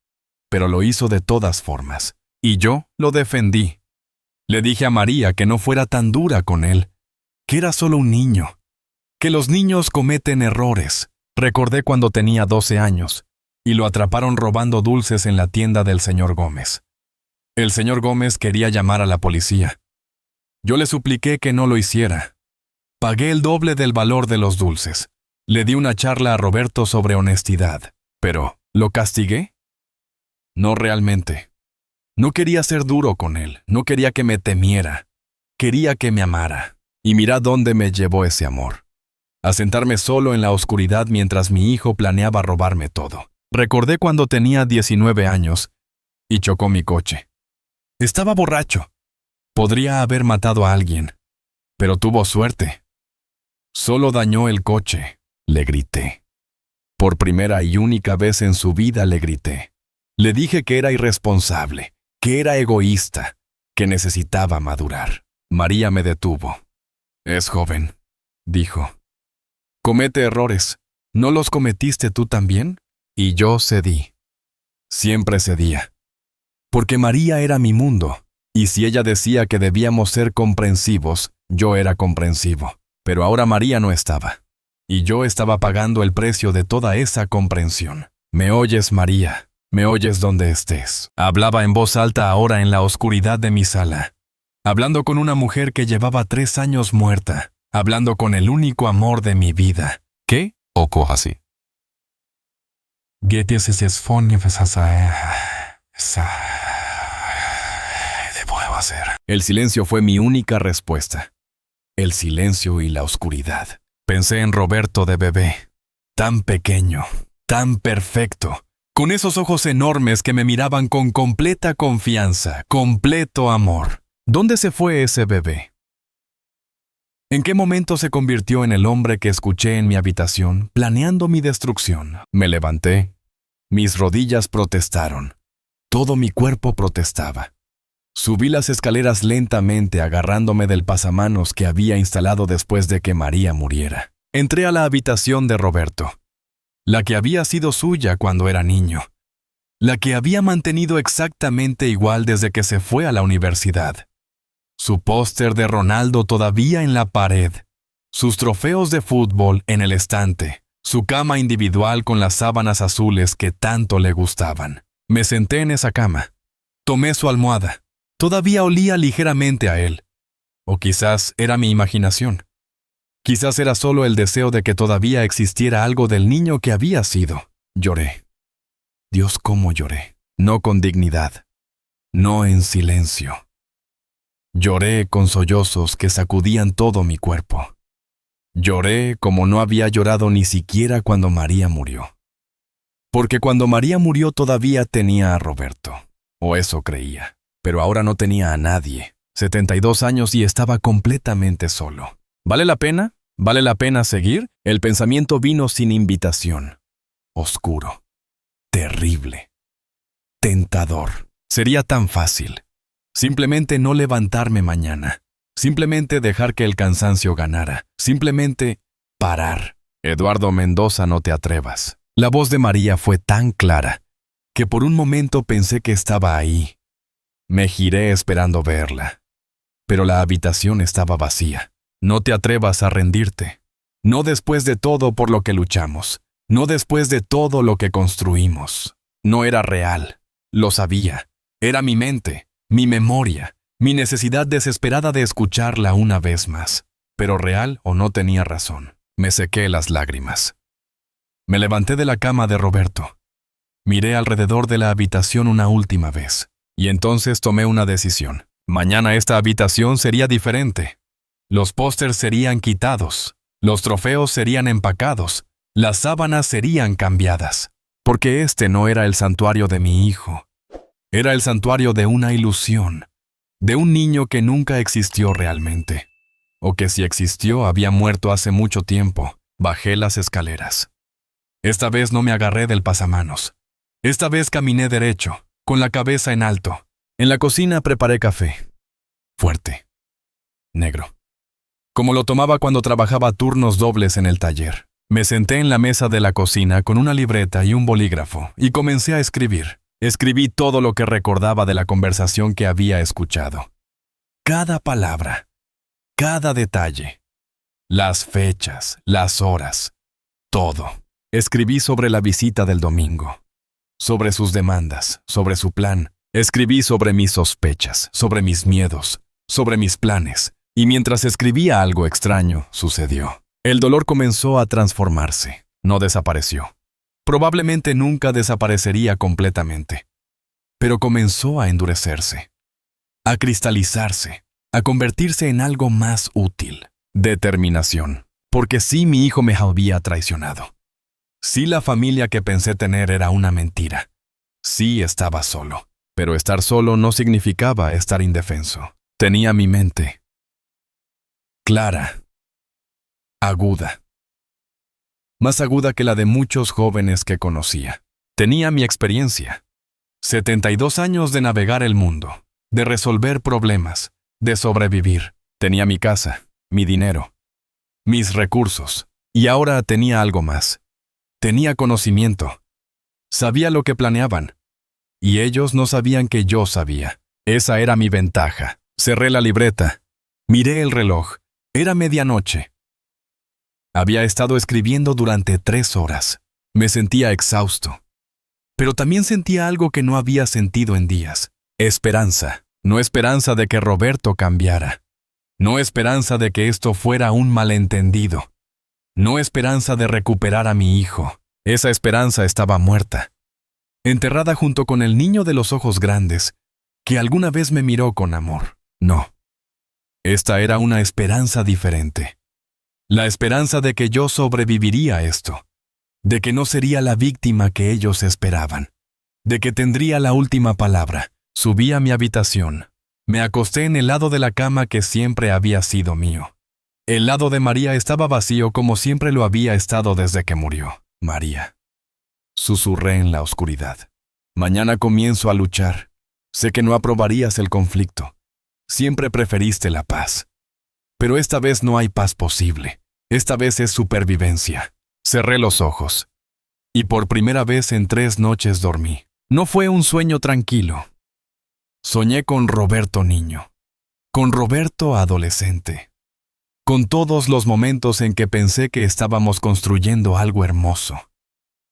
pero lo hizo de todas formas, y yo lo defendí. Le dije a María que no fuera tan dura con él, que era solo un niño, que los niños cometen errores. Recordé cuando tenía 12 años, y lo atraparon robando dulces en la tienda del señor Gómez. El señor Gómez quería llamar a la policía. Yo le supliqué que no lo hiciera. Pagué el doble del valor de los dulces. Le di una charla a Roberto sobre honestidad, pero ¿lo castigué? No realmente. No quería ser duro con él, no quería que me temiera, quería que me amara. Y mira dónde me llevó ese amor. A sentarme solo en la oscuridad mientras mi hijo planeaba robarme todo. Recordé cuando tenía 19 años y chocó mi coche. Estaba borracho. Podría haber matado a alguien, pero tuvo suerte. Solo dañó el coche, le grité. Por primera y única vez en su vida le grité. Le dije que era irresponsable, que era egoísta, que necesitaba madurar. María me detuvo. Es joven, dijo. Comete errores. ¿No los cometiste tú también? Y yo cedí. Siempre cedía. Porque María era mi mundo, y si ella decía que debíamos ser comprensivos, yo era comprensivo. Pero ahora María no estaba, y yo estaba pagando el precio de toda esa comprensión. ¿Me oyes, María? ¿Me oyes donde estés? Hablaba en voz alta ahora en la oscuridad de mi sala, hablando con una mujer que llevaba 3 años muerta, hablando con el único amor de mi vida. ¿Qué? O así. El silencio fue mi única respuesta. El silencio y la oscuridad. Pensé en Roberto de bebé, tan pequeño, tan perfecto, con esos ojos enormes que me miraban con completa confianza, completo amor. ¿Dónde se fue ese bebé? ¿En qué momento se convirtió en el hombre que escuché en mi habitación, planeando mi destrucción? Me levanté. Mis rodillas protestaron. Todo mi cuerpo protestaba. Subí las escaleras lentamente agarrándome del pasamanos que había instalado después de que María muriera. Entré a la habitación de Roberto, la que había sido suya cuando era niño, la que había mantenido exactamente igual desde que se fue a la universidad. Su póster de Ronaldo todavía en la pared, sus trofeos de fútbol en el estante, su cama individual con las sábanas azules que tanto le gustaban. Me senté en esa cama, tomé su almohada. Todavía olía ligeramente a él. O quizás era mi imaginación. Quizás era solo el deseo de que todavía existiera algo del niño que había sido. Lloré. Dios, cómo lloré. No con dignidad. No en silencio. Lloré con sollozos que sacudían todo mi cuerpo. Lloré como no había llorado ni siquiera cuando María murió. Porque cuando María murió todavía tenía a Roberto. O eso creía. Pero ahora no tenía a nadie. 72 años y estaba completamente solo. ¿Vale la pena? ¿Vale la pena seguir? El pensamiento vino sin invitación. Oscuro. Terrible. Tentador. Sería tan fácil. Simplemente no levantarme mañana. Simplemente dejar que el cansancio ganara. Simplemente parar. Eduardo Mendoza, no te atrevas. La voz de María fue tan clara que por un momento pensé que estaba ahí. Me giré esperando verla, pero la habitación estaba vacía. No te atrevas a rendirte. No después de todo por lo que luchamos. No después de todo lo que construimos. No era real. Lo sabía. Era mi mente, mi memoria, mi necesidad desesperada de escucharla una vez más. Pero real o no tenía razón. Me sequé las lágrimas. Me levanté de la cama de Roberto. Miré alrededor de la habitación una última vez. Y entonces tomé una decisión. Mañana esta habitación sería diferente. Los pósters serían quitados. Los trofeos serían empacados, las sábanas serían cambiadas, porque este no era el santuario de mi hijo. Era el santuario de una ilusión, de un niño que nunca existió realmente, o que si existió había muerto hace mucho tiempo. Bajé las escaleras. Esta vez no me agarré del pasamanos. Esta vez caminé derecho, con la cabeza en alto. En la cocina preparé café. Fuerte. Negro. Como lo tomaba cuando trabajaba turnos dobles en el taller. Me senté en la mesa de la cocina con una libreta y un bolígrafo y comencé a escribir. Escribí todo lo que recordaba de la conversación que había escuchado. Cada palabra, cada detalle, las fechas, las horas, todo. Escribí sobre la visita del domingo, sobre sus demandas, sobre su plan. Escribí sobre mis sospechas, sobre mis miedos, sobre mis planes. Y mientras escribía algo extraño, sucedió. El dolor comenzó a transformarse, no desapareció. Probablemente nunca desaparecería completamente. Pero comenzó a endurecerse, a cristalizarse, a convertirse en algo más útil. Determinación. Porque sí, mi hijo me había traicionado. Sí, la familia que pensé tener era una mentira. Sí, estaba solo. Pero estar solo no significaba estar indefenso. Tenía mi mente clara, aguda, más aguda que la de muchos jóvenes que conocía. Tenía mi experiencia. 72 años de navegar el mundo, de resolver problemas, de sobrevivir. Tenía mi casa, mi dinero, mis recursos, y ahora tenía algo más. Tenía conocimiento. Sabía lo que planeaban. Y ellos no sabían que yo sabía. Esa era mi ventaja. Cerré la libreta. Miré el reloj. Era medianoche. Había estado escribiendo durante 3 horas. Me sentía exhausto. Pero también sentía algo que no había sentido en días. Esperanza. No esperanza de que Roberto cambiara. No esperanza de que esto fuera un malentendido. No esperanza de recuperar a mi hijo. Esa esperanza estaba muerta. Enterrada junto con el niño de los ojos grandes, que alguna vez me miró con amor. No. Esta era una esperanza diferente. La esperanza de que yo sobreviviría a esto. De que no sería la víctima que ellos esperaban. De que tendría la última palabra. Subí a mi habitación. Me acosté en el lado de la cama que siempre había sido mío. El lado de María estaba vacío como siempre lo había estado desde que murió. María. Susurré en la oscuridad. Mañana comienzo a luchar. Sé que no aprobarías el conflicto. Siempre preferiste la paz. Pero esta vez no hay paz posible. Esta vez es supervivencia. Cerré los ojos. Y por primera vez en 3 noches dormí. No fue un sueño tranquilo. Soñé con Roberto niño. Con Roberto adolescente. Con todos los momentos en que pensé que estábamos construyendo algo hermoso.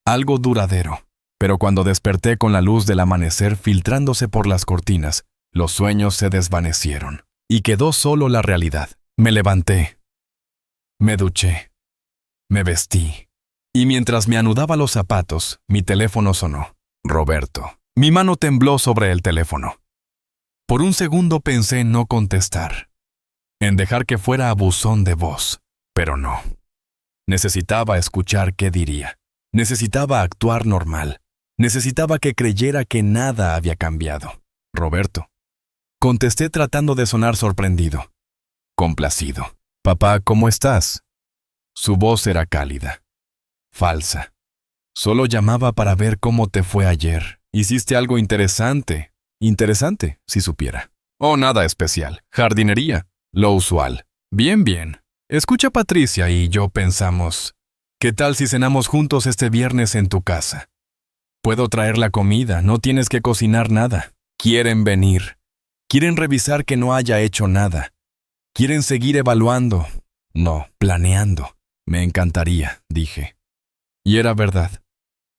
Algo duradero. Pero cuando desperté con la luz del amanecer filtrándose por las cortinas, los sueños se desvanecieron. Y quedó solo la realidad. Me levanté. Me duché. Me vestí. Y mientras me anudaba los zapatos, mi teléfono sonó. Roberto. Mi mano tembló sobre el teléfono. Por un segundo pensé en no contestar. En dejar que fuera a buzón de voz. Pero no. Necesitaba escuchar qué diría. Necesitaba actuar normal. Necesitaba que creyera que nada había cambiado. Roberto. Contesté tratando de sonar sorprendido. Complacido. Papá, ¿cómo estás? Su voz era cálida. Falsa. Solo llamaba para ver cómo te fue ayer. Hiciste algo interesante. Interesante, si supiera. Oh, nada especial. Jardinería. Lo usual. Bien, bien. Escucha, Patricia y yo pensamos, ¿qué tal si cenamos juntos este viernes en tu casa? Puedo traer la comida, no tienes que cocinar nada. Quieren venir. Quieren revisar que no haya hecho nada. Quieren seguir evaluando. No, planeando. Me encantaría, dije. Y era verdad.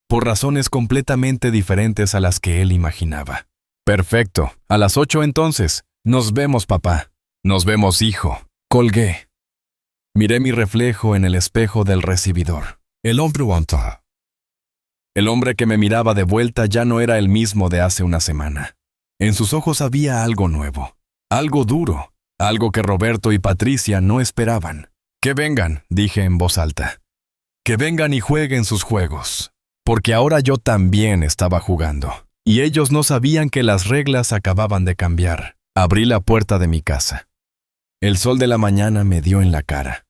Por razones completamente diferentes a las que él imaginaba. Perfecto. A las 8 entonces. Nos vemos, papá. Nos vemos, hijo. Colgué. Miré mi reflejo en el espejo del recibidor. El hombre que me miraba de vuelta ya no era el mismo de hace una semana. En sus ojos había algo nuevo. Algo duro. Algo que Roberto y Patricia no esperaban. Que vengan, dije en voz alta. Que vengan y jueguen sus juegos. Porque ahora yo también estaba jugando. Y ellos no sabían que las reglas acababan de cambiar. Abrí la puerta de mi casa. El sol de la mañana me dio en la cara.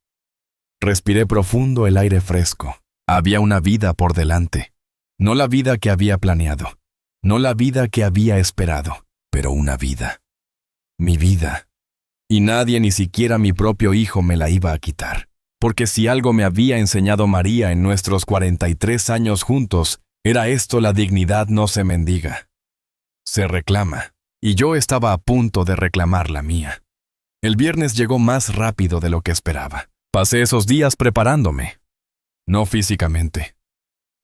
Respiré profundo el aire fresco. Había una vida por delante. No la vida que había planeado. No la vida que había esperado. Pero una vida. Mi vida. Y nadie, ni siquiera mi propio hijo, me la iba a quitar. Porque si algo me había enseñado María en nuestros 43 años juntos, era esto: la dignidad no se mendiga. Se reclama. Y yo estaba a punto de reclamar la mía. El viernes llegó más rápido de lo que esperaba. Pasé esos días preparándome. No físicamente.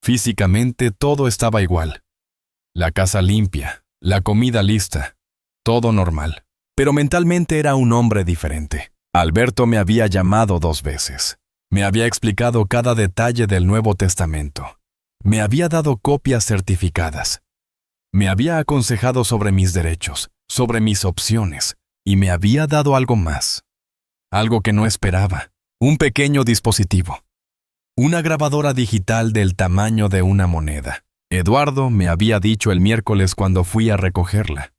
Físicamente todo estaba igual. La casa limpia, la comida lista, todo normal. Pero mentalmente era un hombre diferente. Alberto me había llamado 2 veces. Me había explicado cada detalle del Nuevo Testamento. Me había dado copias certificadas. Me había aconsejado sobre mis derechos, sobre mis opciones, y me había dado algo más. Algo que no esperaba. Un pequeño dispositivo. Una grabadora digital del tamaño de una moneda. Eduardo me había dicho el miércoles cuando fui a recogerla.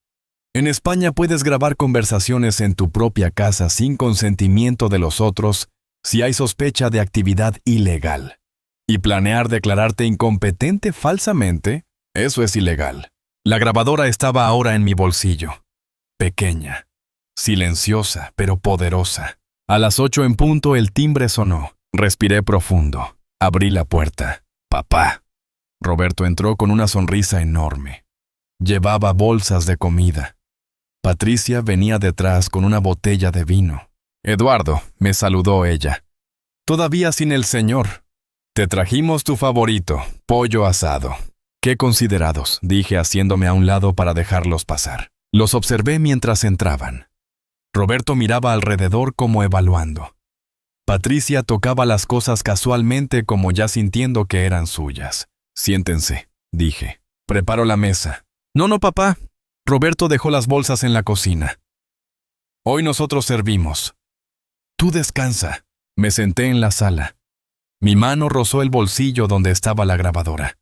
En España puedes grabar conversaciones en tu propia casa sin consentimiento de los otros si hay sospecha de actividad ilegal. Y planear declararte incompetente falsamente, eso es ilegal. La grabadora estaba ahora en mi bolsillo. Pequeña, silenciosa, pero poderosa. A las 8 en punto el timbre sonó. Respiré profundo. Abrí la puerta. Papá. Roberto entró con una sonrisa enorme. Llevaba bolsas de comida. Patricia venía detrás con una botella de vino. Eduardo, me saludó ella. Todavía sin el señor. Te trajimos tu favorito, pollo asado. Qué considerados, dije haciéndome a un lado para dejarlos pasar. Los observé mientras entraban. Roberto miraba alrededor como evaluando. Patricia tocaba las cosas casualmente como ya sintiendo que eran suyas. Siéntense, dije. Preparo la mesa. No, papá. Roberto dejó las bolsas en la cocina. Hoy nosotros servimos. Tú descansa. Me senté en la sala. Mi mano rozó el bolsillo donde estaba la grabadora.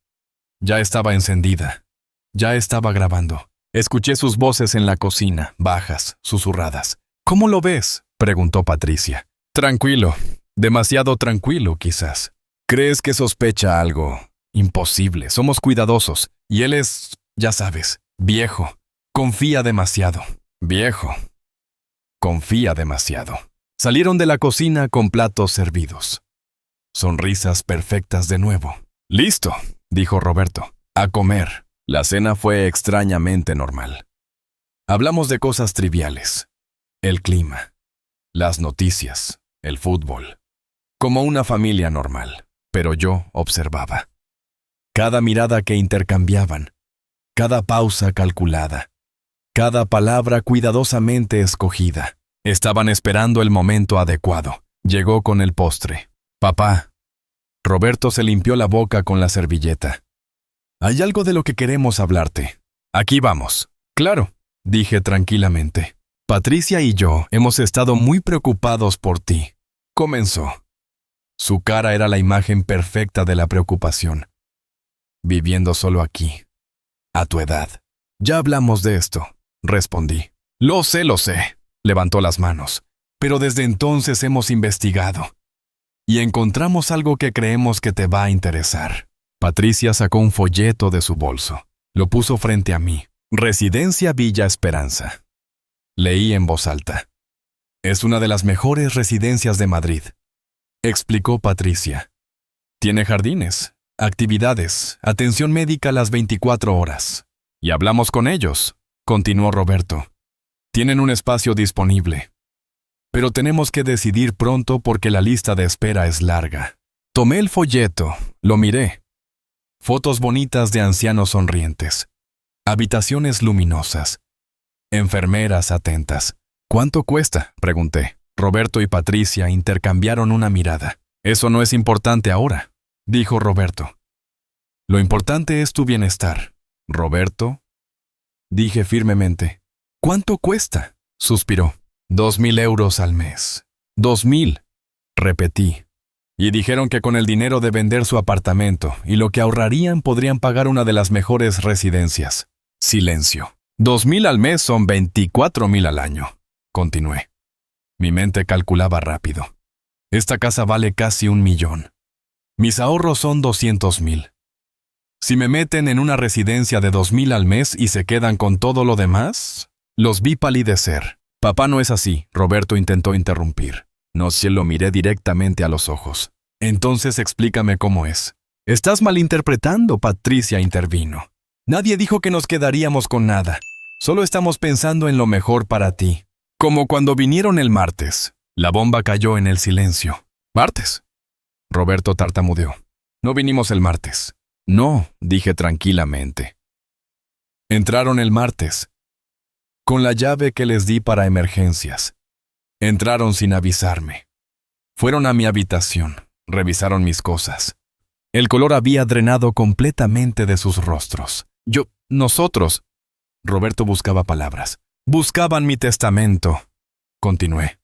Ya estaba encendida. Ya estaba grabando. Escuché sus voces en la cocina, bajas, susurradas. ¿Cómo lo ves?, preguntó Patricia. Tranquilo. Demasiado tranquilo, quizás. ¿Crees que sospecha algo? Imposible. Somos cuidadosos. Y él es, ya sabes, viejo. Confía demasiado. Viejo. Confía demasiado. Salieron de la cocina con platos servidos. Sonrisas perfectas de nuevo. «Listo», dijo Roberto. «A comer». La cena fue extrañamente normal. Hablamos de cosas triviales. El clima, las noticias, el fútbol. Como una familia normal. Pero yo observaba. Cada mirada que intercambiaban. Cada pausa calculada. Cada palabra cuidadosamente escogida. Estaban esperando el momento adecuado. Llegó con el postre. «Papá». Roberto se limpió la boca con la servilleta. «Hay algo de lo que queremos hablarte. Aquí vamos». «Claro», dije tranquilamente. «Patricia y yo hemos estado muy preocupados por ti». Comenzó. Su cara era la imagen perfecta de la preocupación. «Viviendo solo aquí. A tu edad». «Ya hablamos de esto», respondí. Lo sé», levantó las manos. «Pero desde entonces hemos investigado. Y encontramos algo que creemos que te va a interesar». Patricia sacó un folleto de su bolso. Lo puso frente a mí. Residencia Villa Esperanza. Leí en voz alta. «Es una de las mejores residencias de Madrid», explicó Patricia. «Tiene jardines, actividades, atención médica las 24 horas. Y hablamos con ellos», continuó Roberto. «Tienen un espacio disponible. Pero tenemos que decidir pronto porque la lista de espera es larga». Tomé el folleto, lo miré. Fotos bonitas de ancianos sonrientes. Habitaciones luminosas. Enfermeras atentas. «¿Cuánto cuesta?», pregunté. Roberto y Patricia intercambiaron una mirada. «Eso no es importante ahora», dijo Roberto. «Lo importante es tu bienestar». «Roberto», dije firmemente. «¿Cuánto cuesta?», suspiró. 2.000 euros al mes. 2.000. repetí. Y dijeron que con el dinero de vender su apartamento y lo que ahorrarían podrían pagar una de las mejores residencias. Silencio. 2,000 al mes son 24,000 al año. Continué. Mi mente calculaba rápido. Esta casa vale casi 1,000,000. Mis ahorros son 200,000. Si me meten en una residencia de 2,000 al mes y se quedan con todo lo demás, los vi palidecer. Papá no es así, Roberto intentó interrumpir. No se lo miré directamente a los ojos. Entonces explícame cómo es. Estás malinterpretando, Patricia intervino. Nadie dijo que nos quedaríamos con nada. Solo estamos pensando en lo mejor para ti. Como cuando vinieron el martes. La bomba cayó en el silencio. ¿Martes? Roberto tartamudeó. No vinimos el martes. No, dije tranquilamente. Entraron el martes, con la llave que les di para emergencias. Entraron sin avisarme. Fueron a mi habitación, revisaron mis cosas. El color había drenado completamente de sus rostros. Nosotros. Roberto buscaba palabras. Buscaban mi testamento. Continué.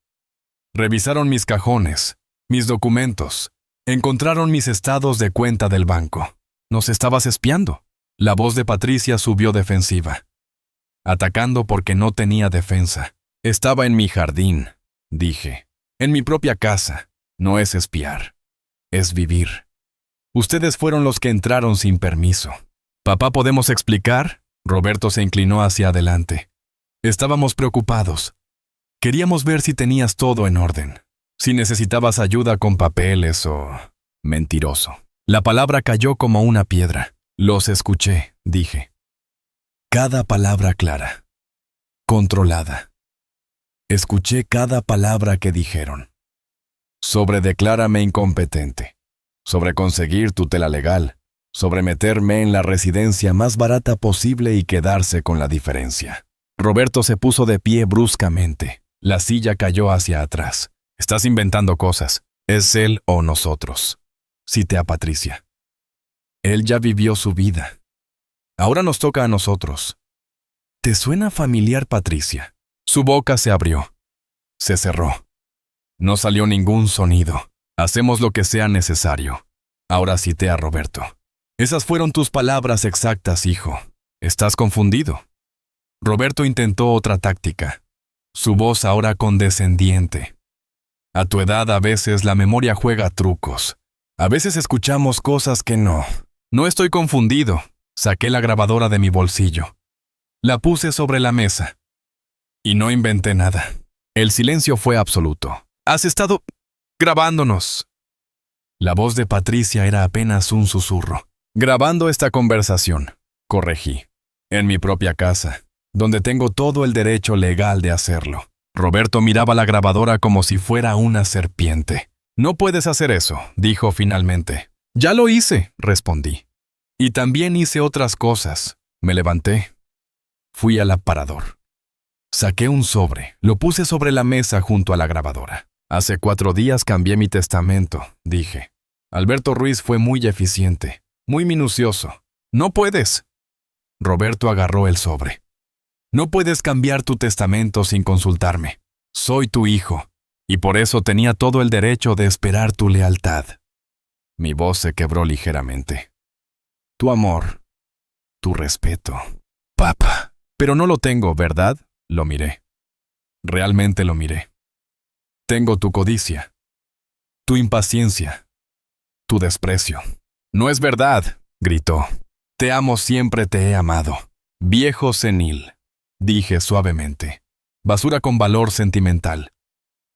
Revisaron mis cajones, mis documentos. Encontraron mis estados de cuenta del banco. Nos estabas espiando. La voz de Patricia subió defensiva. Atacando porque no tenía defensa. Estaba en mi jardín, dije. En mi propia casa. No es espiar. Es vivir. Ustedes fueron los que entraron sin permiso. Papá, ¿podemos explicar? Roberto se inclinó hacia adelante. Estábamos preocupados. Queríamos ver si tenías todo en orden. Si necesitabas ayuda con papeles o... Mentiroso. La palabra cayó como una piedra. Los escuché, dije. Cada palabra clara. Controlada. Escuché cada palabra que dijeron. Sobre declárame incompetente. Sobre conseguir tutela legal. Sobre meterme en la residencia más barata posible y quedarse con la diferencia. Roberto se puso de pie bruscamente. La silla cayó hacia atrás. Estás inventando cosas. ¿Es él o nosotros? Cité a Patricia. Él ya vivió su vida. Ahora nos toca a nosotros. ¿Te suena familiar, Patricia? Su boca se abrió. Se cerró. No salió ningún sonido. Hacemos lo que sea necesario. Ahora cité a Roberto. Esas fueron tus palabras exactas, hijo. ¿Estás confundido? Roberto intentó otra táctica. Su voz ahora condescendiente. A tu edad a veces la memoria juega trucos. A veces escuchamos cosas que no. No estoy confundido. Saqué la grabadora de mi bolsillo. La puse sobre la mesa. Y no inventé nada. El silencio fue absoluto. Has estado grabándonos. La voz de Patricia era apenas un susurro. Grabando esta conversación, corregí. En mi propia casa, donde tengo todo el derecho legal de hacerlo. Roberto miraba la grabadora como si fuera una serpiente. No puedes hacer eso, dijo finalmente. Ya lo hice, respondí. Y también hice otras cosas. Me levanté. Fui al aparador. Saqué un sobre, lo puse sobre la mesa junto a la grabadora. Hace 4 días cambié mi testamento, dije. Alberto Ruiz fue muy eficiente, muy minucioso. No puedes. Roberto agarró el sobre. No puedes cambiar tu testamento sin consultarme. Soy tu hijo. Y por eso tenía todo el derecho de esperar tu lealtad. Mi voz se quebró ligeramente. Tu amor, tu respeto. Papá. Pero no lo tengo, ¿verdad? Lo miré. Realmente lo miré. Tengo tu codicia, tu impaciencia, tu desprecio. No es verdad, gritó. Te amo, siempre te he amado. Viejo senil, dije suavemente. Basura con valor sentimental.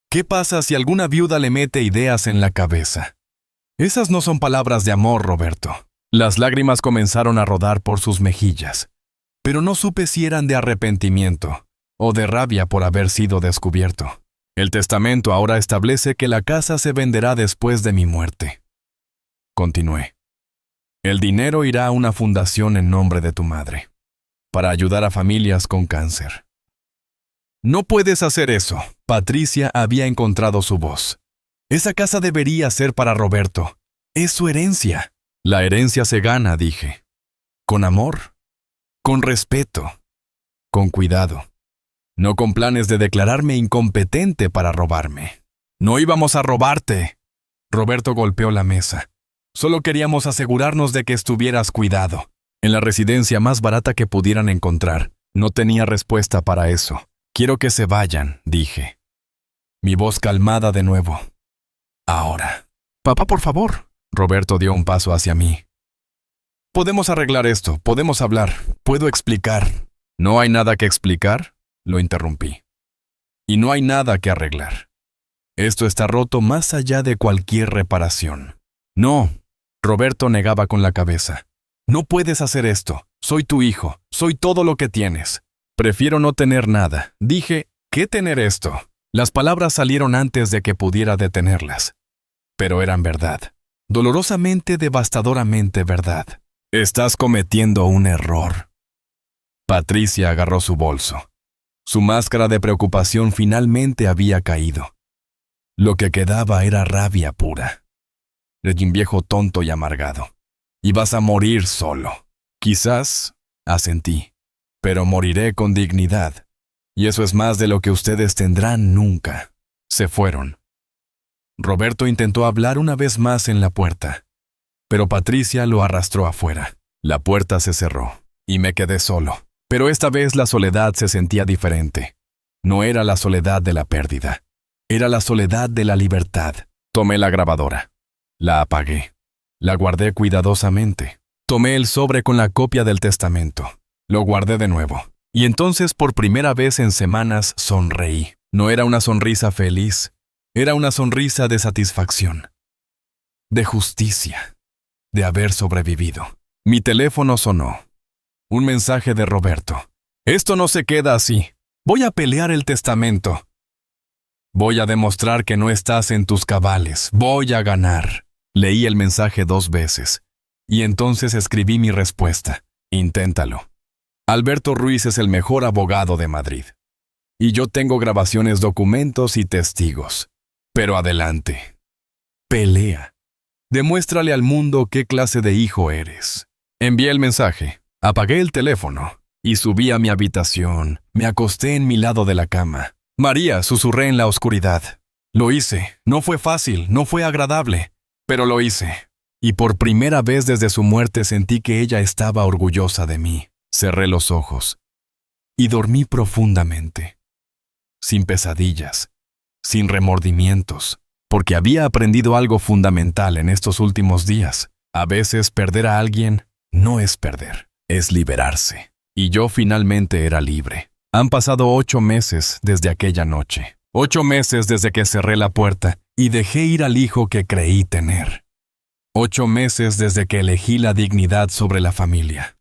¿Qué pasa si alguna viuda le mete ideas en la cabeza? Esas no son palabras de amor, Roberto. Las lágrimas comenzaron a rodar por sus mejillas, pero no supe si eran de arrepentimiento o de rabia por haber sido descubierto. El testamento ahora establece que la casa se venderá después de mi muerte. Continué. El dinero irá a una fundación en nombre de tu madre, para ayudar a familias con cáncer. No puedes hacer eso. Patricia había encontrado su voz. Esa casa debería ser para Roberto. Es su herencia. La herencia se gana, dije. Con amor, con respeto, con cuidado. No con planes de declararme incompetente para robarme. No íbamos a robarte. Roberto golpeó la mesa. Solo queríamos asegurarnos de que estuvieras cuidado. En la residencia más barata que pudieran encontrar. No tenía respuesta para eso. Quiero que se vayan, dije. Mi voz calmada de nuevo. Ahora. Papá, por favor. Roberto dio un paso hacia mí. Podemos arreglar esto, podemos hablar, puedo explicar. ¿No hay nada que explicar? Lo interrumpí. Y no hay nada que arreglar. Esto está roto más allá de cualquier reparación. No. Roberto negaba con la cabeza. No puedes hacer esto. Soy tu hijo. Soy todo lo que tienes. Prefiero no tener nada. Dije, ¿qué tener esto? Las palabras salieron antes de que pudiera detenerlas. Pero eran verdad. Dolorosamente, devastadoramente verdad. Estás cometiendo un error. Patricia agarró su bolso. Su máscara de preocupación finalmente había caído. Lo que quedaba era rabia pura. Eres un viejo tonto y amargado. Y vas a morir solo. Quizás, asentí, pero moriré con dignidad. Y eso es más de lo que ustedes tendrán nunca. Se fueron. Roberto intentó hablar una vez más en la puerta, pero Patricia lo arrastró afuera. La puerta se cerró, y me quedé solo. Pero esta vez la soledad se sentía diferente. No era la soledad de la pérdida. Era la soledad de la libertad. Tomé la grabadora. La apagué. La guardé cuidadosamente. Tomé el sobre con la copia del testamento. Lo guardé de nuevo. Y entonces, por primera vez en semanas, sonreí. No era una sonrisa feliz. Era una sonrisa de satisfacción. De justicia. De haber sobrevivido. Mi teléfono sonó. Un mensaje de Roberto. Esto no se queda así. Voy a pelear el testamento. Voy a demostrar que no estás en tus cabales. Voy a ganar. Leí el mensaje 2 veces. Y entonces escribí mi respuesta. Inténtalo. Alberto Ruiz es el mejor abogado de Madrid. Y yo tengo grabaciones, documentos y testigos. Pero adelante. Pelea. Demuéstrale al mundo qué clase de hijo eres. Envié el mensaje. Apagué el teléfono y subí a mi habitación. Me acosté en mi lado de la cama. María, susurré en la oscuridad. Lo hice. No fue fácil, no fue agradable, pero lo hice. Y por primera vez desde su muerte sentí que ella estaba orgullosa de mí. Cerré los ojos y dormí profundamente. Sin pesadillas, sin remordimientos, porque había aprendido algo fundamental en estos últimos días. A veces perder a alguien no es perder. Es liberarse. Y yo finalmente era libre. Han pasado 8 meses desde aquella noche. 8 meses desde que cerré la puerta y dejé ir al hijo que creí tener. 8 meses desde que elegí la dignidad sobre la familia.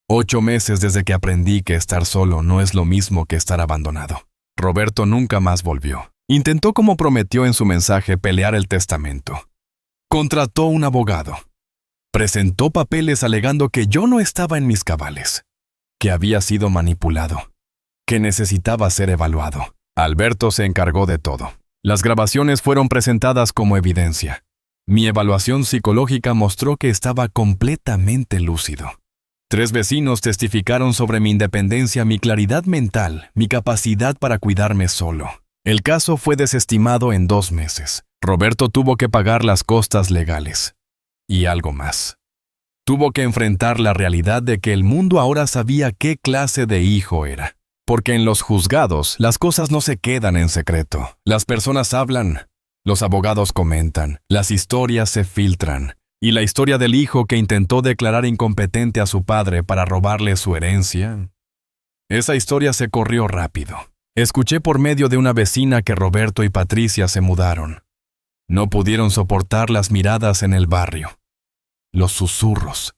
8 meses desde que aprendí que estar solo no es lo mismo que estar abandonado. Roberto nunca más volvió. Intentó, como prometió en su mensaje, pelear el testamento. Contrató un abogado. Presentó papeles alegando que yo no estaba en mis cabales, que había sido manipulado, que necesitaba ser evaluado. Alberto se encargó de todo. Las grabaciones fueron presentadas como evidencia. Mi evaluación psicológica mostró que estaba completamente lúcido. 3 vecinos testificaron sobre mi independencia, mi claridad mental, mi capacidad para cuidarme solo. El caso fue desestimado en 2 meses. Roberto tuvo que pagar las costas legales. Y algo más. Tuvo que enfrentar la realidad de que el mundo ahora sabía qué clase de hijo era. Porque en los juzgados las cosas no se quedan en secreto. Las personas hablan, los abogados comentan, las historias se filtran. Y la historia del hijo que intentó declarar incompetente a su padre para robarle su herencia. Esa historia se corrió rápido. Escuché por medio de una vecina que Roberto y Patricia se mudaron. No pudieron soportar las miradas en el barrio. Los susurros,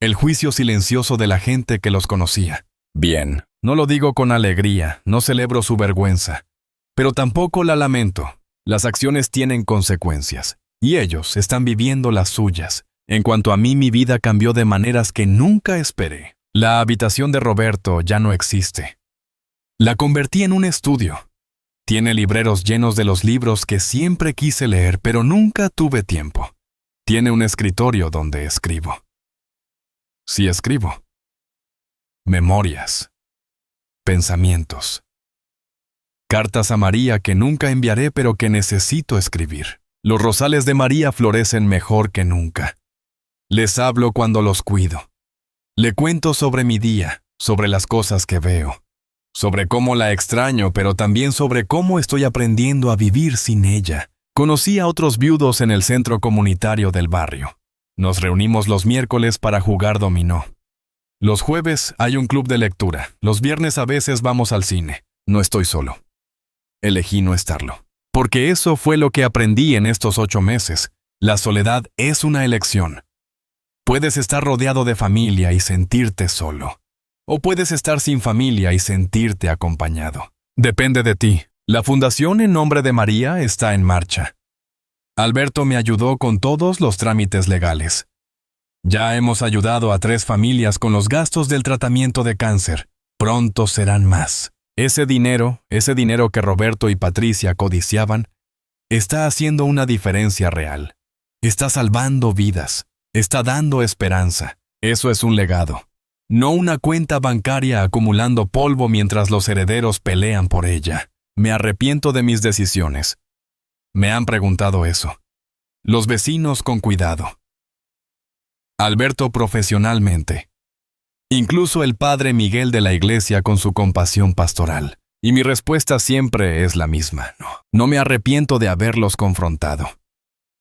el juicio silencioso de la gente que los conocía. Bien, no lo digo con alegría, no celebro su vergüenza, pero tampoco la lamento. Las acciones tienen consecuencias, y ellos están viviendo las suyas. En cuanto a mí, mi vida cambió de maneras que nunca esperé. La habitación de Roberto ya no existe. La convertí en un estudio. Tiene libreros llenos de los libros que siempre quise leer, pero nunca tuve tiempo. Tiene un escritorio donde escribo. Sí escribo. Memorias. Pensamientos. Cartas a María que nunca enviaré pero que necesito escribir. Los rosales de María florecen mejor que nunca. Les hablo cuando los cuido. Le cuento sobre mi día, sobre las cosas que veo, sobre cómo la extraño, pero también sobre cómo estoy aprendiendo a vivir sin ella. Conocí a otros viudos en el centro comunitario del barrio. Nos reunimos los miércoles para jugar dominó. Los jueves hay un club de lectura. Los viernes a veces vamos al cine. No estoy solo. Elegí no estarlo. Porque eso fue lo que aprendí en estos 8 meses. La soledad es una elección. Puedes estar rodeado de familia y sentirte solo. O puedes estar sin familia y sentirte acompañado. Depende de ti. La Fundación en Nombre de María está en marcha. Alberto me ayudó con todos los trámites legales. Ya hemos ayudado a 3 familias con los gastos del tratamiento de cáncer. Pronto serán más. Ese dinero que Roberto y Patricia codiciaban, está haciendo una diferencia real. Está salvando vidas. Está dando esperanza. Eso es un legado. No una cuenta bancaria acumulando polvo mientras los herederos pelean por ella. Me arrepiento de mis decisiones. Me han preguntado eso. Los vecinos con cuidado. Alberto profesionalmente. Incluso el padre Miguel de la iglesia con su compasión pastoral. Y mi respuesta siempre es la misma. No me arrepiento de haberlos confrontado.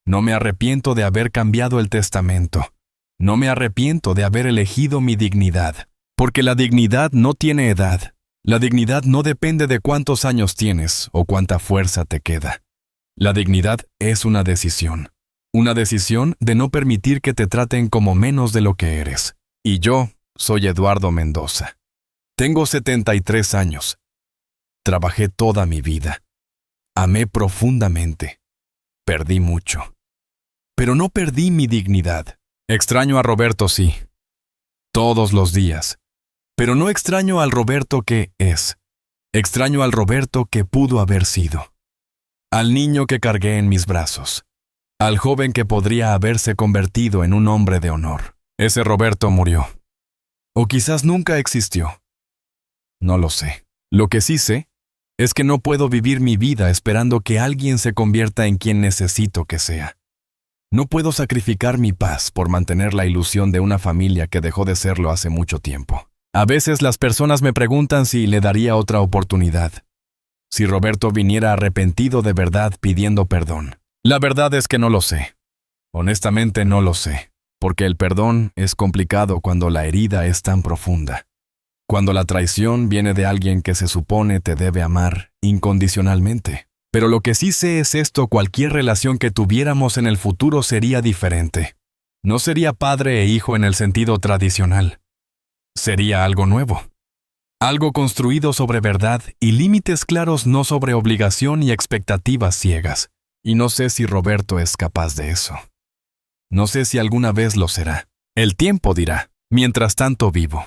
No me arrepiento de haber cambiado el testamento. No me arrepiento de haber elegido mi dignidad. Porque la dignidad no tiene edad. La dignidad no depende de cuántos años tienes o cuánta fuerza te queda. La dignidad es una decisión. Una decisión de no permitir que te traten como menos de lo que eres. Y yo soy Eduardo Mendoza. Tengo 73 años. Trabajé toda mi vida. Amé profundamente. Perdí mucho. Pero no perdí mi dignidad. Extraño a Roberto, sí. Todos los días. Pero no extraño al Roberto que es. Extraño al Roberto que pudo haber sido. Al niño que cargué en mis brazos. Al joven que podría haberse convertido en un hombre de honor. Ese Roberto murió. O quizás nunca existió. No lo sé. Lo que sí sé es que no puedo vivir mi vida esperando que alguien se convierta en quien necesito que sea. No puedo sacrificar mi paz por mantener la ilusión de una familia que dejó de serlo hace mucho tiempo. A veces las personas me preguntan si le daría otra oportunidad. Si Roberto viniera arrepentido de verdad pidiendo perdón. La verdad es que no lo sé. Honestamente no lo sé, porque el perdón es complicado cuando la herida es tan profunda. Cuando la traición viene de alguien que se supone te debe amar incondicionalmente. Pero lo que sí sé es esto: cualquier relación que tuviéramos en el futuro sería diferente. No sería padre e hijo en el sentido tradicional. Sería algo nuevo. Algo construido sobre verdad y límites claros, no sobre obligación y expectativas ciegas. Y no sé si Roberto es capaz de eso. No sé si alguna vez lo será. El tiempo dirá. Mientras tanto vivo.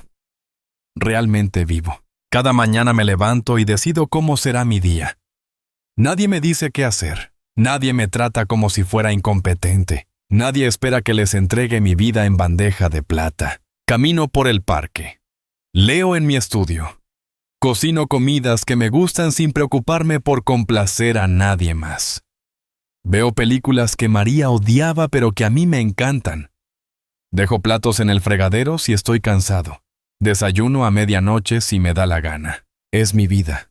Realmente vivo. Cada mañana me levanto y decido cómo será mi día. Nadie me dice qué hacer. Nadie me trata como si fuera incompetente. Nadie espera que les entregue mi vida en bandeja de plata. Camino por el parque. Leo en mi estudio. Cocino comidas que me gustan sin preocuparme por complacer a nadie más. Veo películas que María odiaba pero que a mí me encantan. Dejo platos en el fregadero si estoy cansado. Desayuno a medianoche si me da la gana. Es mi vida.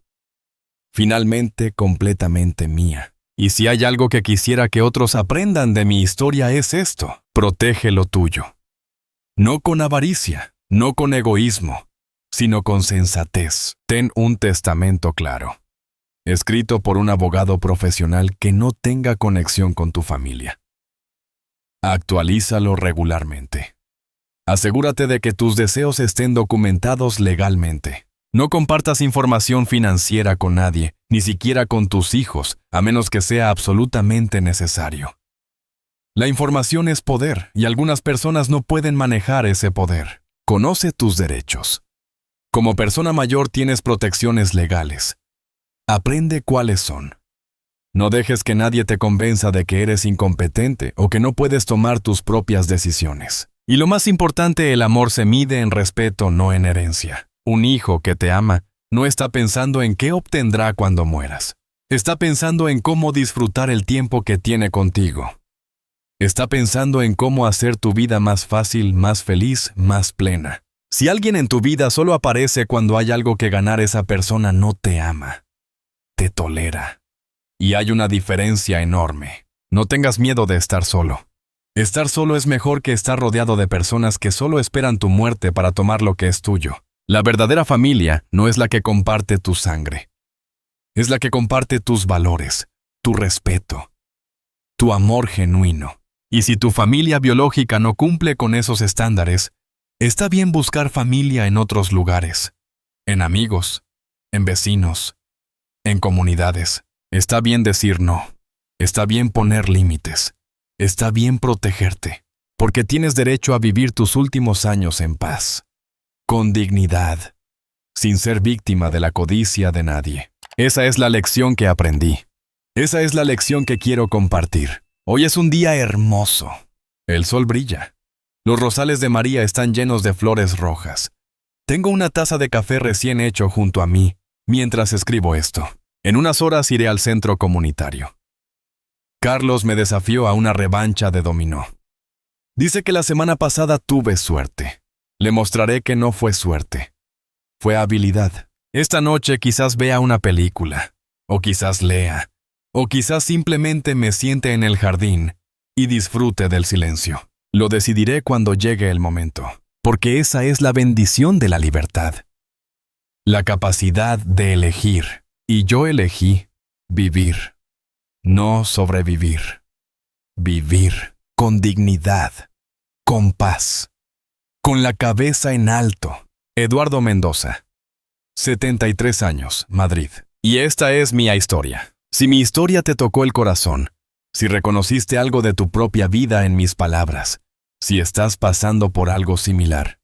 Finalmente, completamente mía. Y si hay algo que quisiera que otros aprendan de mi historia es esto: protege lo tuyo. No con avaricia, no con egoísmo, sino con sensatez. Ten un testamento claro, escrito por un abogado profesional que no tenga conexión con tu familia. Actualízalo regularmente. Asegúrate de que tus deseos estén documentados legalmente. No compartas información financiera con nadie, ni siquiera con tus hijos, a menos que sea absolutamente necesario. La información es poder, y algunas personas no pueden manejar ese poder. Conoce tus derechos. Como persona mayor tienes protecciones legales. Aprende cuáles son. No dejes que nadie te convenza de que eres incompetente o que no puedes tomar tus propias decisiones. Y lo más importante, el amor se mide en respeto, no en herencia. Un hijo que te ama no está pensando en qué obtendrá cuando mueras. Está pensando en cómo disfrutar el tiempo que tiene contigo. Está pensando en cómo hacer tu vida más fácil, más feliz, más plena. Si alguien en tu vida solo aparece cuando hay algo que ganar, esa persona no te ama, te tolera. Y hay una diferencia enorme. No tengas miedo de estar solo. Estar solo es mejor que estar rodeado de personas que solo esperan tu muerte para tomar lo que es tuyo. La verdadera familia no es la que comparte tu sangre. Es la que comparte tus valores, tu respeto, tu amor genuino. Y si tu familia biológica no cumple con esos estándares, está bien buscar familia en otros lugares, en amigos, en vecinos, en comunidades. Está bien decir no, está bien poner límites, está bien protegerte, porque tienes derecho a vivir tus últimos años en paz, con dignidad, sin ser víctima de la codicia de nadie. Esa es la lección que aprendí. Esa es la lección que quiero compartir. Hoy es un día hermoso. El sol brilla. Los rosales de María están llenos de flores rojas. Tengo una taza de café recién hecho junto a mí mientras escribo esto. En unas horas iré al centro comunitario. Carlos me desafió a una revancha de dominó. Dice que la semana pasada tuve suerte. Le mostraré que no fue suerte. Fue habilidad. Esta noche quizás vea una película, o quizás lea, o quizás simplemente me siente en el jardín y disfrute del silencio. Lo decidiré cuando llegue el momento, porque esa es la bendición de la libertad. La capacidad de elegir. Y yo elegí vivir, no sobrevivir. Vivir con dignidad, con paz, con la cabeza en alto. Eduardo Mendoza, 73 años, Madrid. Y esta es mi historia. Si mi historia te tocó el corazón, si reconociste algo de tu propia vida en mis palabras, si estás pasando por algo similar,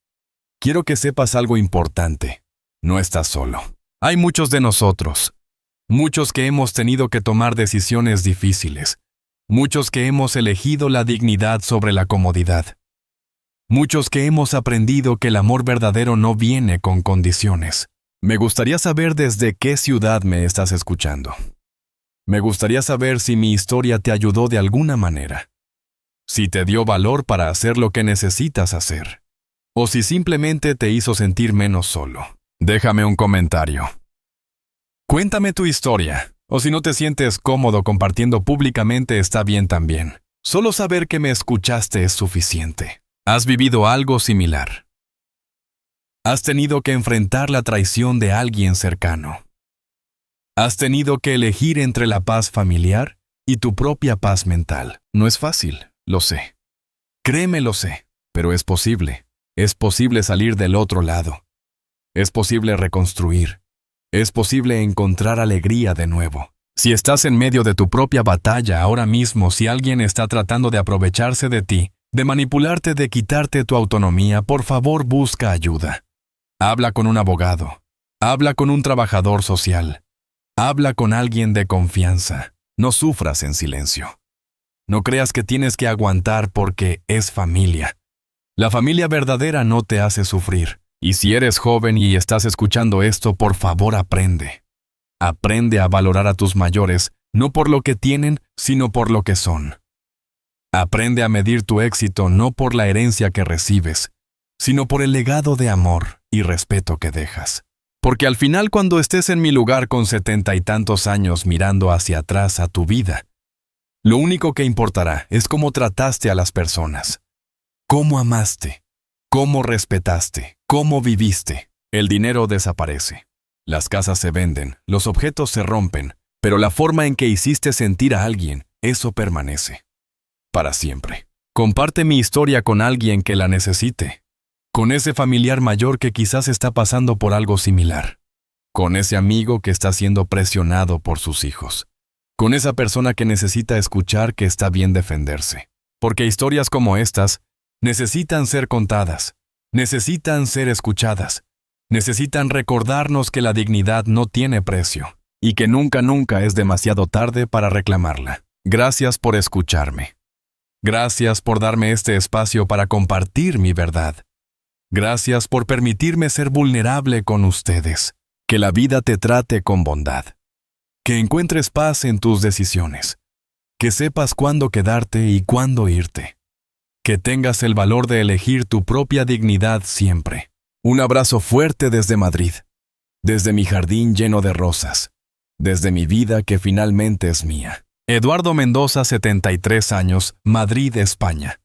quiero que sepas algo importante. No estás solo. Hay muchos de nosotros, muchos que hemos tenido que tomar decisiones difíciles, muchos que hemos elegido la dignidad sobre la comodidad, muchos que hemos aprendido que el amor verdadero no viene con condiciones. Me gustaría saber desde qué ciudad me estás escuchando. Me gustaría saber si mi historia te ayudó de alguna manera, si te dio valor para hacer lo que necesitas hacer, o si simplemente te hizo sentir menos solo. Déjame un comentario. Cuéntame tu historia, o si no te sientes cómodo compartiendo públicamente está bien también. Solo saber que me escuchaste es suficiente. ¿Has vivido algo similar? ¿Has tenido que enfrentar la traición de alguien cercano? ¿Has tenido que elegir entre la paz familiar y tu propia paz mental? No es fácil, lo sé. Créeme, lo sé, pero es posible. Es posible salir del otro lado. Es posible reconstruir. Es posible encontrar alegría de nuevo. Si estás en medio de tu propia batalla ahora mismo, si alguien está tratando de aprovecharse de ti, de manipularte, de quitarte tu autonomía, por favor busca ayuda. Habla con un abogado. Habla con un trabajador social. Habla con alguien de confianza. No sufras en silencio. No creas que tienes que aguantar porque es familia. La familia verdadera no te hace sufrir. Y si eres joven y estás escuchando esto, por favor aprende. Aprende a valorar a tus mayores, no por lo que tienen, sino por lo que son. Aprende a medir tu éxito no por la herencia que recibes, sino por el legado de amor y respeto que dejas. Porque al final, cuando estés en mi lugar con 70 y tantos años mirando hacia atrás a tu vida, lo único que importará es cómo trataste a las personas, cómo amaste, cómo respetaste, cómo viviste. El dinero desaparece. Las casas se venden, los objetos se rompen, pero la forma en que hiciste sentir a alguien, eso permanece. Para siempre. Comparte mi historia con alguien que la necesite. Con ese familiar mayor que quizás está pasando por algo similar. Con ese amigo que está siendo presionado por sus hijos. Con esa persona que necesita escuchar que está bien defenderse. Porque historias como estas necesitan ser contadas, necesitan ser escuchadas, necesitan recordarnos que la dignidad no tiene precio y que nunca es demasiado tarde para reclamarla. Gracias por escucharme. Gracias por darme este espacio para compartir mi verdad. Gracias por permitirme ser vulnerable con ustedes. Que la vida te trate con bondad. Que encuentres paz en tus decisiones. Que sepas cuándo quedarte y cuándo irte. Que tengas el valor de elegir tu propia dignidad siempre. Un abrazo fuerte desde Madrid. Desde mi jardín lleno de rosas. Desde mi vida que finalmente es mía. Eduardo Mendoza, 73 años, Madrid, España.